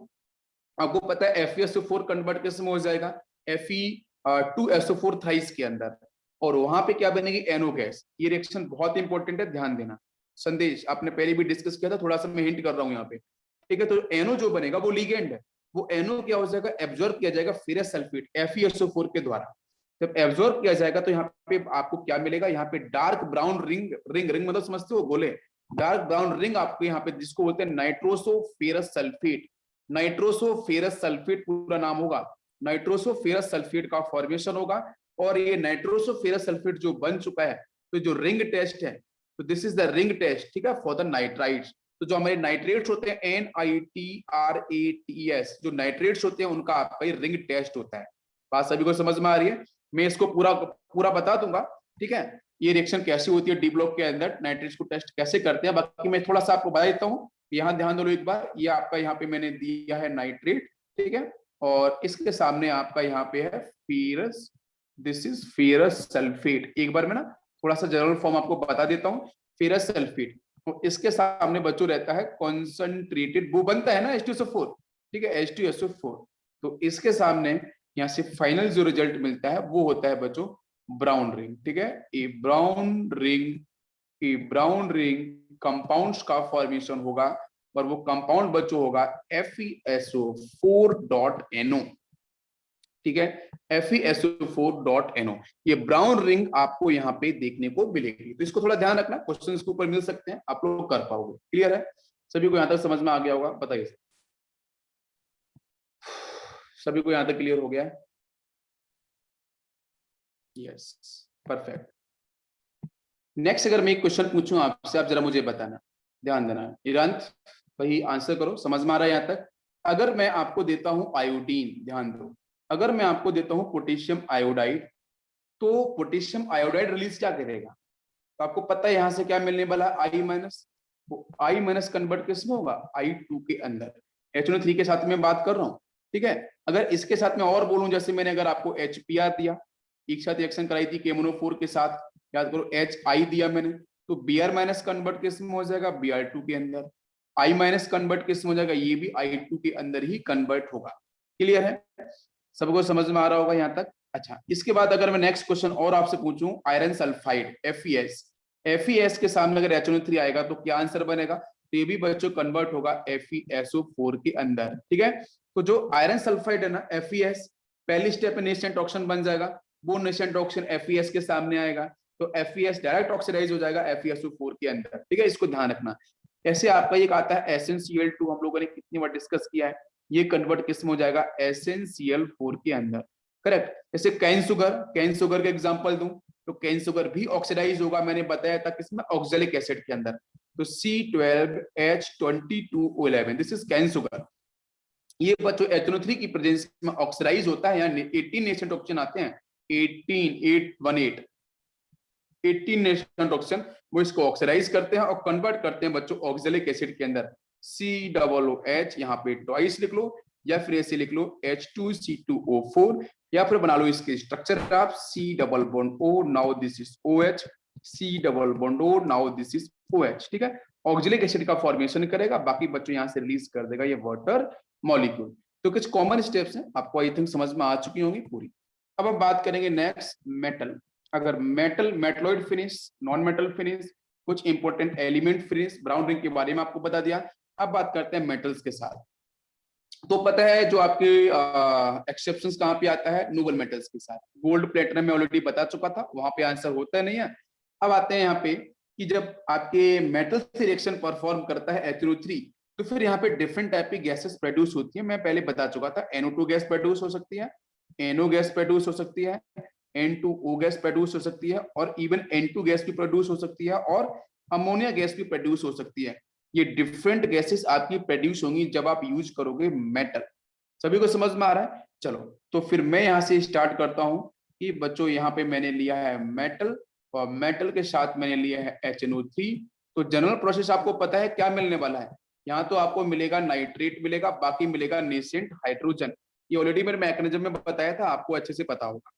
आपको पता है FeSO4 कन्वर्ट कैसे हो जाएगा Fe2SO4 थाइस के अंदर, और वहां पे क्या बनेगी, NO गैस। ये रिएक्शन बहुत इंपॉर्टेंट है, ध्यान देना। संदेश आपने पहले भी डिस्कस किया था, थोड़ा सा मैं हिंट कर रहा हूं यहाँ पे, ठीक है। तो NO जो बनेगा वो लिगेंड है, वो NO क्या हो जाएगा, एब्जॉर्ब किया जाएगा फेरस सल्फेट FeSO4 के द्वारा। जब एब्जॉर्ब किया जाएगा तो यहाँ पे आपको क्या मिलेगा, यहाँ पे डार्क ब्राउन रिंग, रिंग मतलब समझते हो, गोले, डार्क ब्राउन रिंग आपको यहाँ पे, जिसको बोलते हैं नाइट्रोसोफेरस सल्फेट। नाइट्रोसोफेरस सल्फेट पूरा नाम होगा, नाइट्रोसोफेरस सल्फेट का फॉर्मेशन होगा। और ये नाइट्रोसोफेरस सल्फेट जो बन चुका है, तो जो रिंग टेस्ट है, तो this is the ring test, ठीक है, फॉर द नाइट्राइट्स। तो जो हमारे नाइट्रेट्स होते हैं NITRATES, जो नाइट्रेट्स होते हैं उनका आपका ये रिंग टेस्ट होता है। बात सभी को समझ में आ रही है? मैं इसको पूरा पूरा बता दूंगा, ठीक है, ये रिएक्शन कैसी होती है डी ब्लॉक के अंदर, नाइट्रेट्स को टेस्ट कैसे करते हैं। बाकी मैं थोड़ा सा आपको बता देता हूँ, यहाँ ध्यान दो एक बार, ये आपका यहाँ पे मैंने दिया है नाइट्रेट, ठीक है, और इसके सामने आपका यहाँ पे है ferrous, this is ferrous sulphate. एक बार मैं ना थोड़ा सा जनरल फॉर्म आपको बता देता हूँ, फेरस सल्फेट, तो इसके सामने बच्चों रहता है कॉन्सेंट्रेटेड, वो बनता है ना H2SO4, ठीक है, H2SO4। तो इसके सामने यहाँ से फाइनल जो रिजल्ट मिलता है वो होता है बच्चों ब्राउन रिंग, ठीक है। ए ब्राउन रिंग कंपाउंड्स का फॉर्मेशन होगा, और वो कंपाउंड बच्चों होगा FeSO4.NO, ठीक है, FeSO4.NO। ये ब्राउन रिंग आपको यहाँ पे देखने को मिलेगी, तो इसको थोड़ा ध्यान रखना, क्वेश्चन इसके ऊपर मिल सकते हैं, आप लोग कर पाओगे। क्लियर है सभी को? यहाँ तक समझ में आ गया होगा, बताइए सभी को यहाँ तक क्लियर हो गया है? Yes, perfect. नेक्स्ट अगर मैं एक क्वेश्चन पूछूं आपसे, आप जरा मुझे बताना, ध्यान देना, इरंत वही आंसर करो, समझ में आ रहा है यहाँ तक? अगर मैं आपको देता हूं आयोडीन, ध्यान दो, अगर मैं आपको देता हूं पोटेशियम आयोडाइड, तो पोटेशियम आयोडाइड रिलीज क्या करेगा? तो आपको पता है यहाँ से क्या मिलने वाला, I-, वो I- कन्वर्ट किस में होगा, I2 के अंदर। HNO3 के साथ में बात कर रहा हूँ, ठीक है। अगर इसके साथ में और बोलूं, जैसे मैंने अगर आपको HBr दिया, एक साथ रिएक्शन कराई थी KMNO4 के साथ, याद करो HI दिया मैंने, तो Br- कन्वर्ट किस में हो जाएगा, Br2 के अंदर। I- कन्वर्ट किस में हो जाएगा, ये भी I2 के अंदर ही कन्वर्ट होगा। क्लियर है? सबको समझ में आ रहा होगा यहाँ तक? अच्छा, इसके बाद अगर मैं नेक्स्ट क्वेश्चन और आपसे पूछूं, आयरन सल्फाइड FeS के सामने अगर HNO3 आएगा तो क्या आंसर बनेगा? तो ये भी बच्चों कन्वर्ट होगा FeSO4 के अंदर, ठीक है। तो जो आयरन सल्फाइड है ना, FeS, पहली स्टेप में नेसेंट ऑक्सीजन बन जाएगा, वो नेसेंट ऑक्सीजन FeS के सामने आएगा, तो FeS डायरेक्ट ऑक्सीडाइज हो जाएगा FeSO4 के अंदर, ठीक है, इसको ध्यान रखना। ऐसे आपका एक आता है SnCl2, हम लोगों ने कितनी बार डिस्कस किया है, ये कन्वर्ट किस में हो जाएगा, SnCl4 के अंदर, करेक्ट। जैसे कैन शुगर का एग्जांपल दूं, तो कैन शुगर भी ऑक्सीडाइज होगा, मैंने बताया था किसमें, ऑक्सैलिक एसिड के अंदर, तो C12H22O11, this is cane sugar. ये बच्चों HNO3 की प्रेजेंस में ऑक्सीडाइज होता है, यानी 18 नेसेंट ऑक्सीजन आते हैं, 18 नेसेंट ऑक्सीजन, वो इसको ऑक्सीडाइज करते हैं और कन्वर्ट करते हैं बच्चों ऑक्सैलिक एसिड के अंदर, COOH, यहाँ पे ट्वाइस लिख लो, या फिर ऐसे लिख लो H2C2O4, या फिर बना लो इसके स्ट्रक्चर आप C++O, now this is OH, C++O, now this is OH, ठीक है। ऑक्सैलिक एसिड का फॉर्मेशन करेगा, बाकी बच्चों यहाँ से रिलीज कर देगा ये वाटर मॉलिक्यूल। तो कुछ कॉमन स्टेप्स हैं, आपको आई थिंक समझ में आ चुकी होंगी पूरी। अब हम बात करेंगे नेक्स्ट मेटल। अगर metal, metalloid finish, non metal finish, कुछ important element finish, brown ring के बारे में आपको बता दिया। अब बात करते हैं मेटल्स के साथ। तो पता है जो आपके एक्सेप्शंस कहाँ पे आता है, नोबल मेटल्स के साथ। गोल्ड, प्लेटिनम में ऑलरेडी बता चुका था, वहां पे आंसर होता नहीं है। अब आते हैं यहाँ पे कि जब आपके मेटल से रिएक्शन परफॉर्म करता है HNO3, तो फिर यहाँ पे डिफरेंट टाइप की गैसेस प्रोड्यूस होती है। मैं पहले बता चुका था, NO2 गैस प्रोड्यूस हो सकती है, NO गैस प्रोड्यूस हो सकती है, N2O गैस प्रोड्यूस हो सकती है, और इवन N2 गैस भी प्रोड्यूस हो सकती है, और अमोनिया गैस भी प्रोड्यूस हो सकती है। ये डिफरेंट गैसेस आपकी प्रोड्यूस होंगी जब आप यूज करोगे मेटल। सभी को समझ में आ रहा है? चलो, तो फिर मैं यहाँ से स्टार्ट करता हूँ कि बच्चों यहाँ पे मैंने लिया है मेटल, और मेटल के साथ मैंने लिया है HNO3। तो जनरल प्रोसेस आपको पता है क्या मिलने वाला है। यहाँ तो आपको मिलेगा नाइट्रेट मिलेगा, बाकी मिलेगा नेसेंट हाइड्रोजन। ये ऑलरेडी मेरे मैकेनिज्म में बताया था, आपको अच्छे से पता होगा।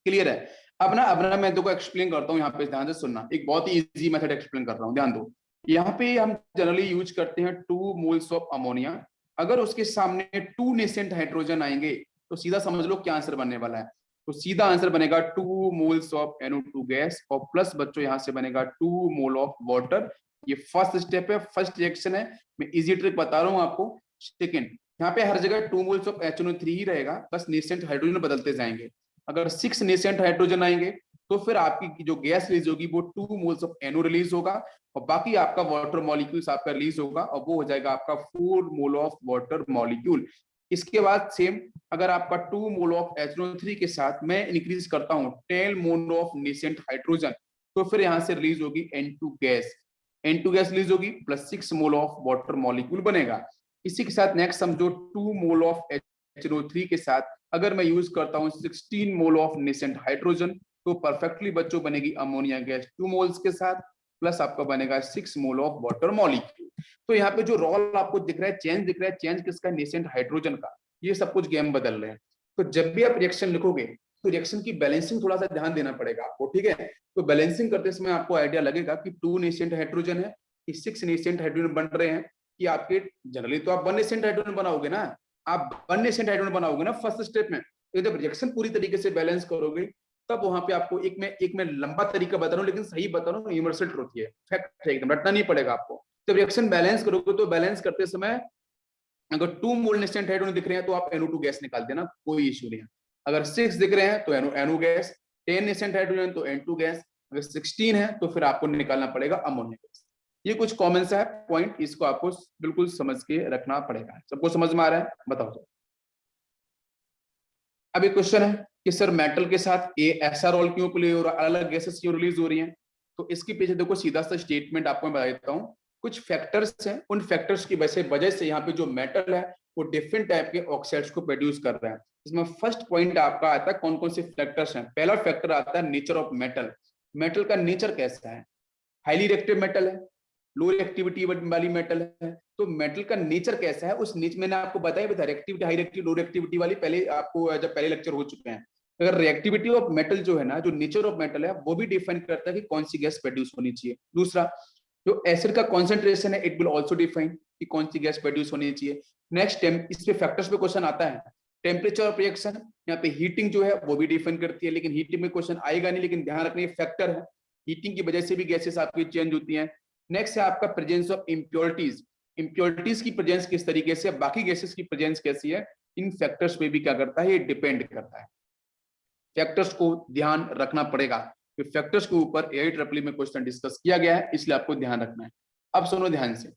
क्लियर है? अब ना मैं तुमको एक्सप्लेन करता हूँ, यहाँ पे ध्यान से सुनना। एक बहुत ही इजी मेथड एक्सप्लेन कर रहा हूँ, ध्यान दो। यहाँ पे हम जनरली यूज करते हैं 2 मोल्स ऑफ अमोनिया। अगर उसके सामने 2 नेसेंट हाइड्रोजन आएंगे तो सीधा समझ लो क्या आंसर बनने वाला है। तो सीधा आंसर बनेगा 2 मोल्स ऑफ NO2 गैस, और प्लस बच्चों यहाँ से बनेगा 2 मोल ऑफ वाटर। ये फर्स्ट स्टेप है, फर्स्ट रिएक्शन है। मैं इजी ट्रिक बता रहा हूँ आपको। सेकेंड, यहाँ पे हर जगह 2 मोल्स ऑफ HNO3 ही रहेगा, बस नेसेंट हाइड्रोजन बदलते जाएंगे। अगर 6 नेसेंट हाइड्रोजन आएंगे तो फिर आपकी जो गैस रिलीज होगी वो 2 मोल्स ऑफ NO रिलीज होगा, और बाकी आपका वाटर मॉलिक्यूल्स आपका रिलीज होगा, और वो हो जाएगा आपका 4 मोल ऑफ वाटर मॉलिक्यूल। इसके बाद सेम, अगर आपका 2 मोल ऑफ HNO3 के साथ मैं इंक्रीज करता हूँ 10 मोल ऑफ नेसेंट हाइड्रोजन, तो फिर यहाँ से रिलीज होगी N2 gas. N2 gas release होगी plus 6 mole of water molecule बनेगा। इसी के साथ नेक्स्ट समझो 2 मोल ऑफ HNO3 के साथ अगर मैं यूज करता हूँ 16 मोल ऑफ नेसेंट हाइड्रोजन, तो परफेक्टली बच्चों बनेगी अमोनिया गैस 2 मोल्स के साथ, प्लस आपका बनेगा 6 मोल ऑफ वाटर मॉलिक्यूल। तो यहाँ पे जो रोल आपको दिख रहा है, चेंज दिख रहा है, चेंज किसका? नेसेंट हाइड्रोजन का। ये सब कुछ गेम बदल रहे हैं। तो जब भी आप रिएक्शन लिखोगे तो रिएक्शन की बैलेंसिंग थोड़ा सा ध्यान देना पड़ेगा आपको, ठीक है? तो बैलेंसिंग करते समय आपको आइडिया लगेगा कि 2 नेसेंट हाइड्रोजन है कि 6 नेसेंट हाइड्रोजन बन रहे हैं, कि आपके जनरली तो आप 1 नेसेंट हाइड्रोजन बनाओगे ना, आप 1 नेसेंट हाइड्रोजन बनाओगे ना फर्स्ट स्टेप में। तो जब रिएक्शन पूरी तरीके से बैलेंस करोगे तब वहां पे आपको एक मैं लंबा तरीका बता रहा हूँ लेकिन सही बता रहा हूँ, यूनिवर्सल ट्रुथ है, फैक्ट है, एकदम रटना नहीं पड़ेगा आपको। जब रिएक्शन बैलेंस करोगे तो बैलेंस करते समय अगर 2 मोल नेसेंट हाइड्रोजन दिख रहे हैं तो आप NO2 गैस निकाल देना, कोई इश्यू नहीं है। अगर 6 दिख रहे हैं तो NO गैस, 10 नेसेंट हाइड्रोजन तो N2 गैस, अगर 16 है तो फिर आपको निकालना पड़ेगा अमोनिया गैस। ये कुछ कॉमन सा है पॉइंट, इसको आपको बिल्कुल समझ के रखना पड़ेगा। सबको समझ में आ रहा है? बताओ। अब एक क्वेश्चन है कि सर मेटल के साथ ऐसा रोल क्यों प्ले हो रहा है, अलग गैसेस क्यों रिलीज हो रही हैं? तो इसके पीछे देखो सीधा सा स्टेटमेंट आपको मैं बता देता हूँ। कुछ फैक्टर्स हैं, उन फैक्टर्स की वजह से यहाँ पे जो मेटल है वो डिफरेंट टाइप के ऑक्साइड्स को प्रोड्यूस कर रहा है। इसमें फर्स्ट पॉइंट आपका आता है कौन कौन से फैक्टर्स हैं। पहला फैक्टर आता है नेचर ऑफ मेटल। मेटल का नेचर कैसा है? हाईली रिएक्टिव मेटल है, लो रिएक्टिविटी वाली मेटल है। तो मेटल का नेचर कैसा है, उस नेचर मैंने आपको बताया भी था, रिएक्टिविटी, हाई रिएक्टिव, लो रिएक्टिविटी वाली पहले आपको जब पहले लेक्चर हो चुके हैं। अगर रिएक्टिविटी ऑफ मेटल जो है ना, जो नेचर ऑफ मेटल है वो भी डिफाइन करता है कि कौन सी गैस प्रोड्यूस होनी चाहिए। दूसरा, जो एसिड का कॉन्सेंट्रेशन है इट विल ऑल्सो डिफाइन कि कौन सी गैस प्रोड्यूस होनी चाहिए। नेक्स्ट, इस पे फैक्टर्स पे क्वेश्चन आता है। टेम्परेचर ऑफ रिएक्शन, यहाँ पे हीटिंग जो है वो भी डिफाइन करती है, लेकिन हीटिंग में क्वेश्चन आएगा नहीं, लेकिन ध्यान रखना ये फैक्टर है। हीटिंग की वजह से भी गैसेस आपकी चेंज होती हैं। नेक्स्ट है आपका प्रेजेंस ऑफ इम्प्योरिटीज। इम्प्योरिटीज की प्रेजेंस किस तरीके से, बाकी गैसेस की प्रेजेंस कैसी है, इन फैक्टर्स पे भी क्या करता है, ये डिपेंड करता है। फैक्टर्स को ध्यान रखना पड़ेगा, तो फैक्टर्स के ऊपर AIEEE में क्वेश्चन डिस्कस किया गया है, इसलिए आपको ध्यान रखना है। अब सुनो ध्यान से,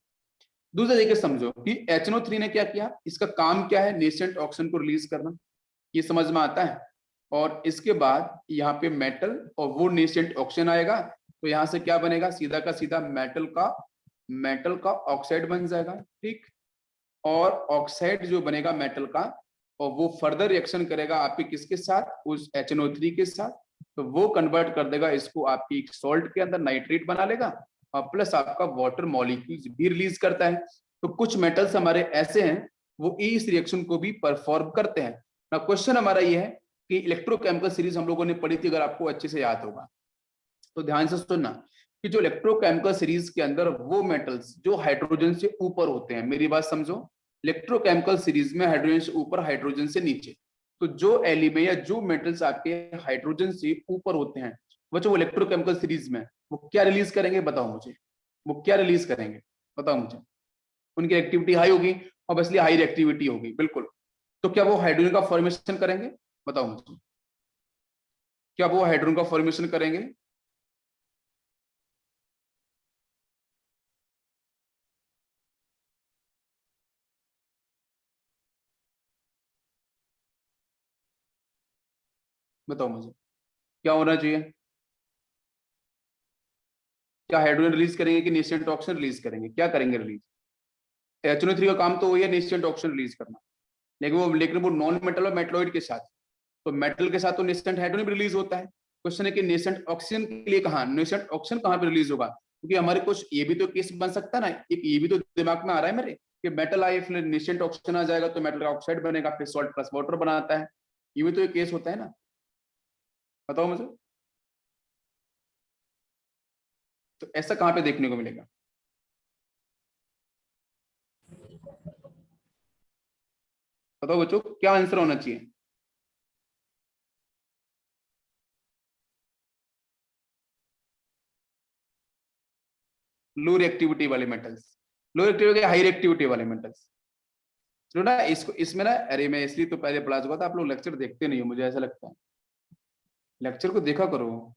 दूसरा देखिए समझो कि HNO3 ने क्या किया, इसका काम क्या है, नेसेंट ऑक्सीजन को रिलीज करना, ये समझ में आता है। और इसके बाद यहाँ पे मेटल और वो नेसेंट ऑक्सीजन आएगा, तो यहाँ से क्या बनेगा, सीधा का सीधा मेटल का ऑक्साइड बन जाएगा, ठीक। और ऑक्साइड जो बनेगा मेटल का, और वो फर्दर रिएक्शन करेगा आपके किसके साथ, उस HNO3 के साथ। तो वो कन्वर्ट कर देगा इसको आपकी सॉल्ट के अंदर, नाइट्रेट बना लेगा, और प्लस आपका वाटर मॉलिक्यूल्स भी रिलीज करता है। तो कुछ मेटल्स हमारे ऐसे हैं वो इस रिएक्शन को भी परफॉर्म करते हैं ना। क्वेश्चन हमारा ये है कि इलेक्ट्रोकेमिकल सीरीज हम लोगों ने पढ़ी थी, अगर आपको अच्छे से याद होगा तो ध्यान से सुनना कि जो इलेक्ट्रोकेमिकल सीरीज के अंदर वो मेटल्स जो हाइड्रोजन से ऊपर होते हैं, मेरी बात समझो, इलेक्ट्रोकेमिकल सीरीज में हाइड्रोजन से ऊपर, हाइड्रोजन से नीचे। तो जो एलिमेंट या जो मेटल्स आपके हाइड्रोजन से ऊपर होते हैं वो इलेक्ट्रोकेमिकल सीरीज में वो क्या रिलीज करेंगे, बताओ मुझे, वो क्या रिलीज करेंगे, बताओ मुझे। उनकी एक्टिविटी हाई होगी, ऑब्वियसली हाई रिएक्टिविटी होगी, बिल्कुल। तो क्या वो हाइड्रोजन का फॉर्मेशन करेंगे, बताओ मुझे, क्या वो हाइड्रोजन का फॉर्मेशन करेंगे? बताओ मुझे क्या होना चाहिए? क्या हाइड्रोजन रिलीज करेंगे कि नेसेंट ऑक्सीजन रिलीज करेंगे? क्या करेंगे रिलीज? HNO3 का काम तो वही है नेसेंट ऑक्सीजन रिलीज करना, लेकिन वो नॉन मेटल और मेटलॉइड के साथ। तो मेटल के साथ तो नेसेंट हाइड्रोजन रिलीज होता है। क्वेश्चन है कि नेसेंट ऑक्सीजन के लिए कहाँ, नेसेंट ऑक्सीजन कहाँ पे रिलीज होगा? क्योंकि हमारे कुछ ये भी तो केस बन सकता है ना, एक ये भी तो दिमाग में आ रहा है मेरे कि मेटल आए फिर नेसेंट ऑक्सीजन आ जाएगा तो मेटल का ऑक्साइड बनेगा, फिर सॉल्ट प्लस वाटर बनाता है। ये भी तो एक केस होता है ना, बताओ मुझे। तो ऐसा कहाँ पे देखने को मिलेगा? बताओ बच्चों क्या आंसर होना चाहिए? लो रिएक्टिविटी वाले मेटल्स, लो रिएक्टिविटी हाई रिएक्टिविटी वाले मेटल्स। चलो ना इसको इसमें ना, अरे मैं इसलिए तो पहले पढ़ा चुका था, आप लोग लेक्चर देखते नहीं हो मुझे ऐसा लगता है। लेक्चर को देखा करो।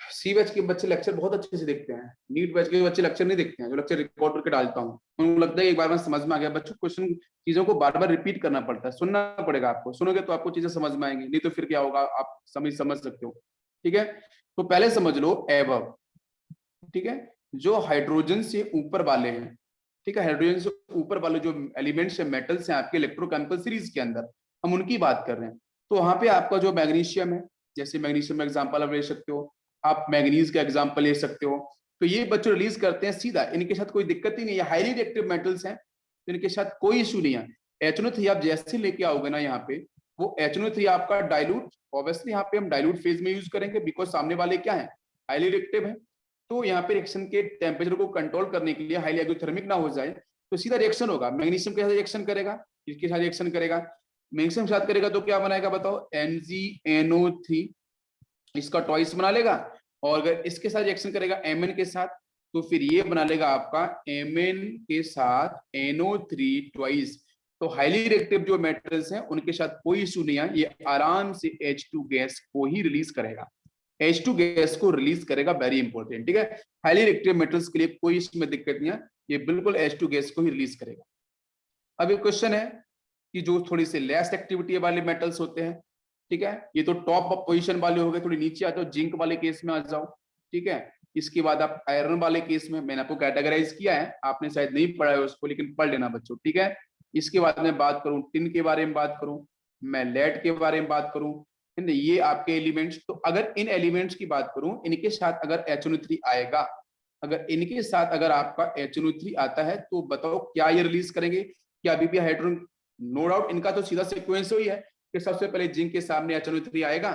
सी बैच के बच्चे लेक्चर बहुत अच्छे से देखते हैं, नीट बैच के बच्चे लेक्चर नहीं देखते हैं। जो लेक्चर रिकॉर्ड करके डालता हूँ उनको लगता है एक बार में समझ में आ गया। बच्चों क्वेश्चन चीजों को बार बार रिपीट करना पड़ता है, सुनना पड़ेगा आपको। सुनोगे तो आपको चीजें समझ में आएंगी, नहीं तो फिर क्या होगा आप समझ सकते हो। ठीक है, तो पहले समझ लो एबव। ठीक है, जो हाइड्रोजन से ऊपर वाले हैं, ठीक है, हाइड्रोजन से ऊपर वाले जो एलिमेंट्स है, मेटल्स हैं आपके इलेक्ट्रोकेमिकल सीरीज के अंदर, हम उनकी बात कर रहे हैं। तो वहां पे आपका जो मैग्नीशियम है, जैसे मैग्नीशियम एग्जांपल आप ले सकते हो, आप मैग्नीज का एग्जांपल ले सकते हो। तो ये बच्चों रिलीज करते हैं सीधा, इनके साथ कोई दिक्कत ही नहीं है, हाईली रिएक्टिव मेटल्स हैं, तो इनके साथ कोई इशू नहीं है। HNO3 आप जैसे लेके आओगे ना यहाँ पे, वो HNO3 आपका डाइल्यूट, ऑब्वियसली यहाँ पे हम डाइल्यूट फेज में यूज करेंगे बिकॉज सामने वाले क्या है, हाईली रिएक्टिव है। तो यहाँ पे रिएक्शन के टेम्परेचर को कंट्रोल करने के लिए हाईली एक्सोथर्मिक ना हो जाए, तो सीधा रिएक्शन होगा। मैग्नीशियम के साथ रिएक्शन करेगा, इसके साथ रिएक्शन करेगा, मैग्नीशियम के साथ करेगा तो क्या बनाएगा बताओ, MgNO3, इसका ट्वाइस बना लेगा। और अगर इसके साथ रिएक्शन करेगा Mn के साथ, तो फिर ये बना लेगा आपका Mn के साथ NO3 ट्वाइस। तो हाईली रिएक्टिव जो मेटल्स हैं उनके साथ कोई इशू नहीं है, ये आराम से H2 गैस को ही रिलीज करेगा, H2 गैस को रिलीज करेगा, वेरी इंपॉर्टेंट। ठीक है, हाईली रिएक्टिव मेटल्स के लिए कोई इसमें दिक्कत नहीं है, ये बिल्कुल H2 गैस को ही रिलीज करेगा। अब एक क्वेश्चन है कि जो थोड़ी सी लेस एक्टिविटी वाले मेटल्स होते हैं, ठीक है, ये तो टॉप पोजीशन वाले हो गए, थोड़ी नीचे आ जाओ, जिंक वाले केस में आ जाओ। ठीक है, इसके बाद आप आयरन वाले केस में, मैंने आपको कैटेगराइज किया है, आपने शायद नहीं पढ़ा है उसको, लेकिन पढ़ लेना बच्चों। ठीक है, इसके बाद मैं बात करूं टिन के बारे में, बात करूं मैं लेड के बारे में, बात करूं ये आपके एलिमेंट्स। तो अगर इन एलिमेंट्स की बात करूं, इनके साथ अगर HNO3 आएगा, अगर इनके साथ अगर आपका HNO3 आता है, तो बताओ क्या ये रिलीज करेंगे? क्या अभी भी हाइड्रोजन? नो डाउट इनका तो सीधा सीक्वेंस ही है कि सबसे पहले जिंक के सामने HNO3 आएगा,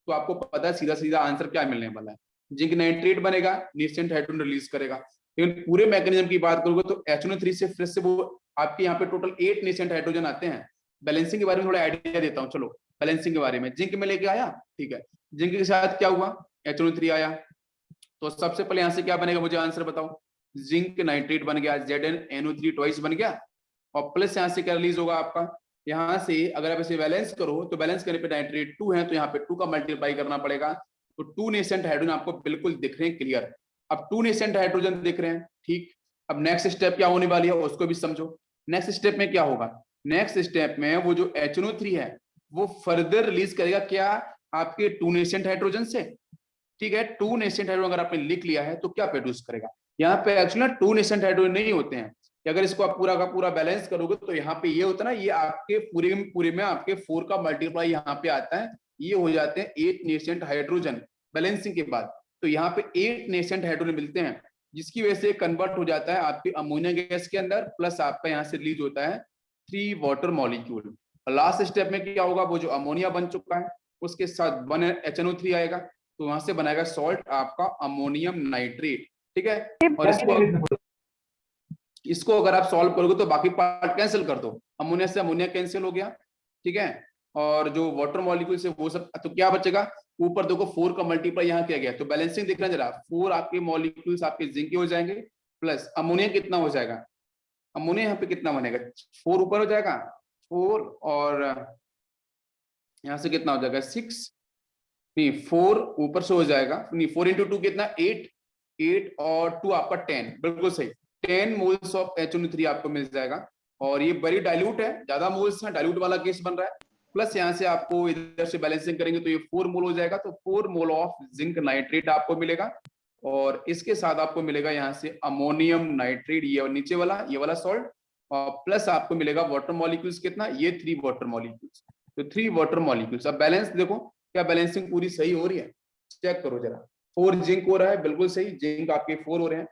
तो आपको पता है सीधा सीधा आंसर क्या मिलने वाला है, जिंक नाइट्रेट बनेगा, नेसेंट हाइड्रोजन रिलीज करेगा। लेकिन पूरे मैकेनिज्म की बात करोगे तो HNO3 से फिर से वो आपके यहाँ पे टोटल 8 नेसेंट हाइड्रोजन आते हैं। बैलेंसिंग के बारे में थोड़ा आइडिया देता हूँ, चलो बैलेंसिंग के बारे में। जिंक में लेके आया, ठीक है, जिंक के साथ क्या हुआ, HNO3 आया, तो सबसे पहले यहां से क्या बनेगा मुझे आंसर बताओ, जिंक नाइट्रेट बन गया, ZnNO3 ट्वाइस बन गया, और प्लस यहाँ से क्या रिलीज होगा आपका, यहाँ से अगर आप इसे बैलेंस करो तो बैलेंस करने पे नाइट्रेट 2 है, तो यहाँ पे 2 का मल्टीप्लाई करना पड़ेगा, तो 2 नेसेंट हाइड्रोजन आपको बिल्कुल दिख रहे हैं, क्लियर। अब 2 नेसेंट हाइड्रोजन दिख रहे हैं, ठीक। अब नेक्स्ट स्टेप क्या होने वाली है उसको भी समझो। नेक्स्ट स्टेप में क्या होगा, नेक्स्ट स्टेप में वो जो HNO3 है वो फर्दर रिलीज करेगा क्या, आपके 2 नेसेंट हाइड्रोजन से। ठीक है, 2 नेसेंट हाइड्रोजन अगर आपने लिख लिया है तो क्या प्रोड्यूस करेगा, यहाँ पे एक्चुअली 2 नेसेंट हाइड्रोजन नहीं होते हैं, अगर इसको आप पूरा का पूरा बैलेंस करोगे तो यहाँ पे ये होता है ना, ये आपके पूरे में आपके 4 का मल्टीप्लाई यहाँ पे आता है, ये हो जाते हैं 8 नेसेंट हाइड्रोजन बैलेंसिंग के बाद। तो यहाँ पे 8 नेसेंट हाइड्रोजन मिलते हैं, जिसकी वजह से कन्वर्ट हो जाता है आपके अमोनिया गैस के अंदर, प्लस आपका यहाँ से रिलीज होता है 3 वाटर मॉलिक्यूल। लास्ट स्टेप में क्या होगा, वो जो अमोनिया बन चुका है उसके साथ 1 HNO3 आएगा, तो वहां से बनाएगा सॉल्ट आपका अमोनियम नाइट्रेट। ठीक है, और इसको अगर आप सॉल्व करोगे तो बाकी पार्ट कैंसिल कर दो, अमोनिया से अमोनिया कैंसिल हो गया, ठीक है, और जो वाटर मॉलिक्यूल से वो सब, तो क्या बचेगा, ऊपर देखो 4 का मल्टीप्लाई यहाँ किया गया, तो बैलेंसिंग दिख रहा है जरा, 4 आपके मॉलिक्यूल्स आपके जिंक के हो जाएंगे, प्लस अमोनिया कितना हो जाएगा, अमोनिया यहाँ पे कितना बनेगा, 4 ऊपर हो जाएगा, 4 और यहाँ से कितना हो जाएगा 6, नहीं 4 ऊपर से हो जाएगा, नहीं 4 इंटू 2 कितना 8, 8 और 2 आपका 10, बिल्कुल सही, 10 मोल्स ऑफ HNO3 आपको मिल जाएगा। और ये बड़ी डाइल्यूट है, ज्यादा मोल्स है, डाइल्यूट वाला केस बन रहा है, प्लस यहाँ से आपको इधर से बैलेंसिंग करेंगे तो ये 4 मोल हो जाएगा, तो 4 मोल ऑफ जिंक नाइट्रेट आपको मिलेगा। और इसके साथ आपको मिलेगा यहाँ से अमोनियम नाइट्रेट, ये नीचे वाला, ये वाला सॉल्ट, और प्लस आपको मिलेगा वाटर मॉलिक्यूल्स कितना, ये 3 वाटर मॉलिक्यूल्स, तो 3 वाटर मॉलिक्यूल्स। अब बैलेंस देखो, क्या बैलेंसिंग पूरी सही हो रही है, चेक करो जरा। 4 जिंक हो रहा है, बिल्कुल सही, जिंक आपके 4 हो रहे हैं।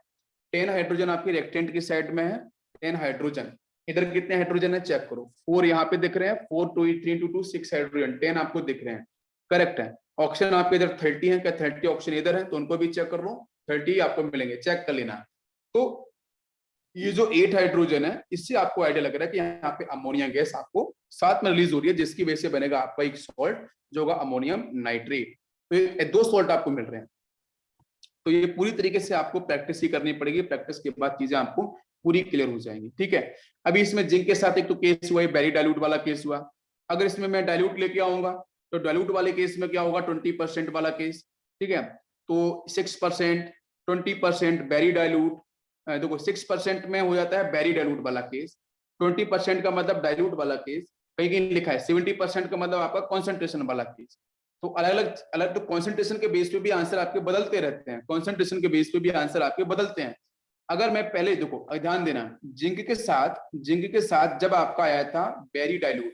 10 हाइड्रोजन आपके रेक्टेंट की साइड में है, 10 हाइड्रोजन। इधर कितने हाइड्रोजन है चेक करो, 4 यहाँ पे दिख रहे हैं, 4 2 3 2 2 6 हाइड्रोजन, 10 आपको दिख रहे हैं, करेक्ट है। ऑक्सीजन आपके इधर 30 है, क्या 30 ऑक्सीजन इधर है, तो उनको भी चेक कर लो, 30 आपको मिलेंगे, चेक कर लेना। तो ये जो 8 हाइड्रोजन है, इससे आपको आइडिया लग रहा है कि यहाँ पे अमोनिया गैस आपको साथ में रिलीज हो रही है, जिसकी वजह से बनेगा आपका एक सॉल्ट जो होगा अमोनियम नाइट्रेट। तो ये 2 सॉल्ट आपको मिल रहे हैं। तो ये पूरी तरीके से आपको प्रैक्टिस ही करनी पड़ेगी, प्रैक्टिस के बाद चीजें आपको पूरी क्लियर हो जाएंगी, ठीक है। अभी इसमें जिंक के साथ एक तो केस हुआ, बेरी डाइल्यूट वाला केस हुआ। अगर इसमें मैं डाइल्यूट लेके आऊंगा तो डाइल्यूट वाले केस में क्या होगा, 20% वाला केस, ठीक है। तो 6%, 20% बेरी डाइल्यूट, देखो 6% में हो जाता है बेरी डाइल्यूट वाला केस, 20% का मतलब डाइल्यूट वाला केस, कहीं कहीं लिखा है 70% का मतलब आपका कॉन्सेंट्रेशन वाला केस। तो अलग अलग अलग, तो कॉन्सेंट्रेशन के बेस पे भी आंसर आपके बदलते रहते हैं, कॉन्सेंट्रेशन के बेस पे भी आंसर आपके बदलते हैं। अगर मैं पहले देखो, ध्यान देना, जिंक के साथ जब आपका आया था बेरी डाइल्यूट,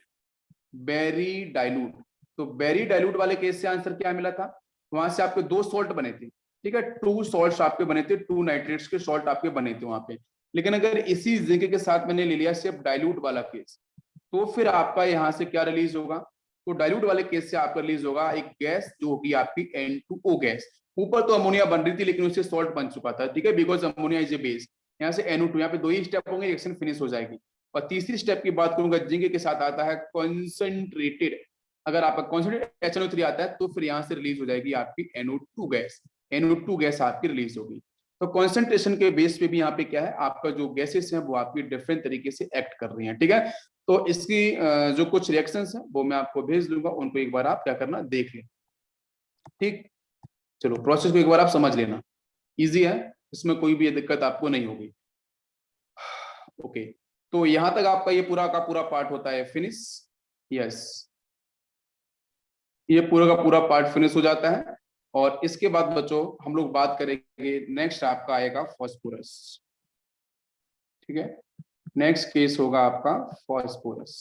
बेरी डाइल्यूट, तो बेरी डाइल्यूट वाले केस से आंसर क्या मिला था, वहां से आपके 2 सॉल्ट बने थे, ठीक है, 2 सॉल्ट आपके बने थे, 2 नाइट्रेट्स के सॉल्ट आपके बने थे वहां पे। लेकिन अगर इसी जिंक के साथ मैंने ले लिया सिर्फ डाइल्यूट वाला केस, तो फिर आपका यहाँ से क्या रिलीज होगा, तो डाइल्यूट वाले केस से आपका रिलीज होगा एक गैस जो होगी आपकी N2O गैस। ऊपर तो अमोनिया बन रही थी लेकिन उससे सॉल्ट बन चुका था, ठीक है, because ammonia is a base. यहाँ से NO2, यहाँ पे 2 ही स्टेप होंगे, रिएक्शन फिनिश हो जाएगी। और तीसरी स्टेप की बात करूंगा, जिंक के साथ आता है कॉन्सेंट्रेटेड, अगर आपका कॉन्सेंट्रेटेड HNO3 आता है तो फिर यहाँ से रिलीज हो जाएगी आपकी NO2 गैस, NO2 गैस आपकी रिलीज होगी। तो कॉन्सेंट्रेशन के बेस पे भी यहाँ पे क्या है, आपका जो गैसेस हैं वो आपकी डिफरेंट तरीके से एक्ट कर रही हैं, ठीक है। तो इसकी जो कुछ रिएक्शंस हैं वो मैं आपको भेज दूंगा, उनको एक बार आप क्या करना, देख लें, ठीक। चलो प्रोसेस को एक बार आप समझ लेना, इजी है, इसमें कोई भी दिक्कत आपको नहीं होगी। ओके, तो यहां तक आपका ये पूरा का पूरा पार्ट होता है फिनिश, यस, ये पूरा का पूरा पार्ट फिनिश हो जाता है। और इसके बाद बच्चों हम लोग बात करेंगे, नेक्स्ट आपका आएगा फास्फोरस, ठीक है, नेक्स्ट केस होगा आपका फास्फोरस।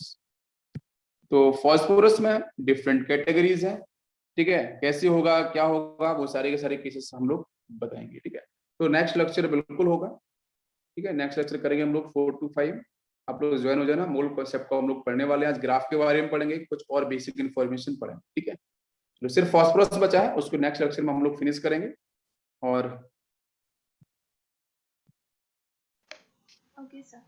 तो फास्फोरस में डिफरेंट कैटेगरीज हैं, ठीक है, कैसे होगा क्या होगा वो सारे के सारे केसेस हम लोग बताएंगे, ठीक है। तो नेक्स्ट लेक्चर बिल्कुल होगा, ठीक है, नेक्स्ट लेक्चर करेंगे हम लोग 4 to 5, आप लोग ज्वाइन हो जाना। मोल कॉन्सेप्ट को हम लोग पढ़ने वाले हैं, आज ग्राफ के बारे में पढ़ेंगे, कुछ और बेसिक इन्फॉर्मेशन पढ़ेंगे, ठीक है। तो सिर्फ फास्फोरस बचा है, उसको नेक्स्ट लेक्चर में हम लोग फिनिश करेंगे। और okay sir.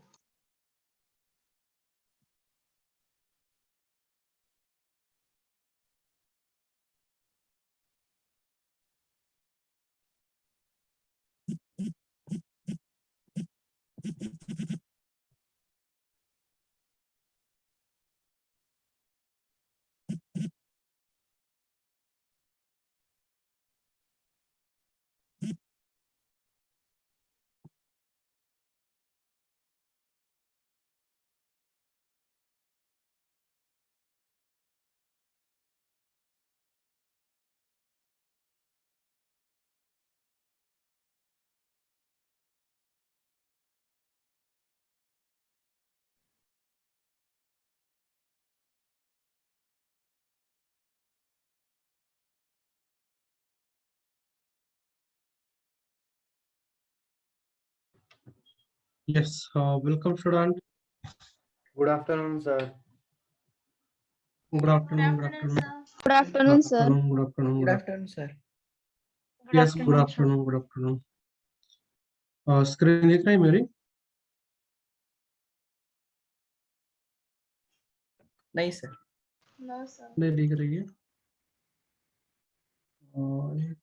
Yes, welcome student. Good afternoon, sir. Good afternoon, good afternoon. Good afternoon, sir. Good afternoon, Good good afternoon. afternoon, sir. Yes, good afternoon, good afternoon. Screen दिख रही है मेरी? नहीं सर। No, sir. नहीं दिख रही है। एक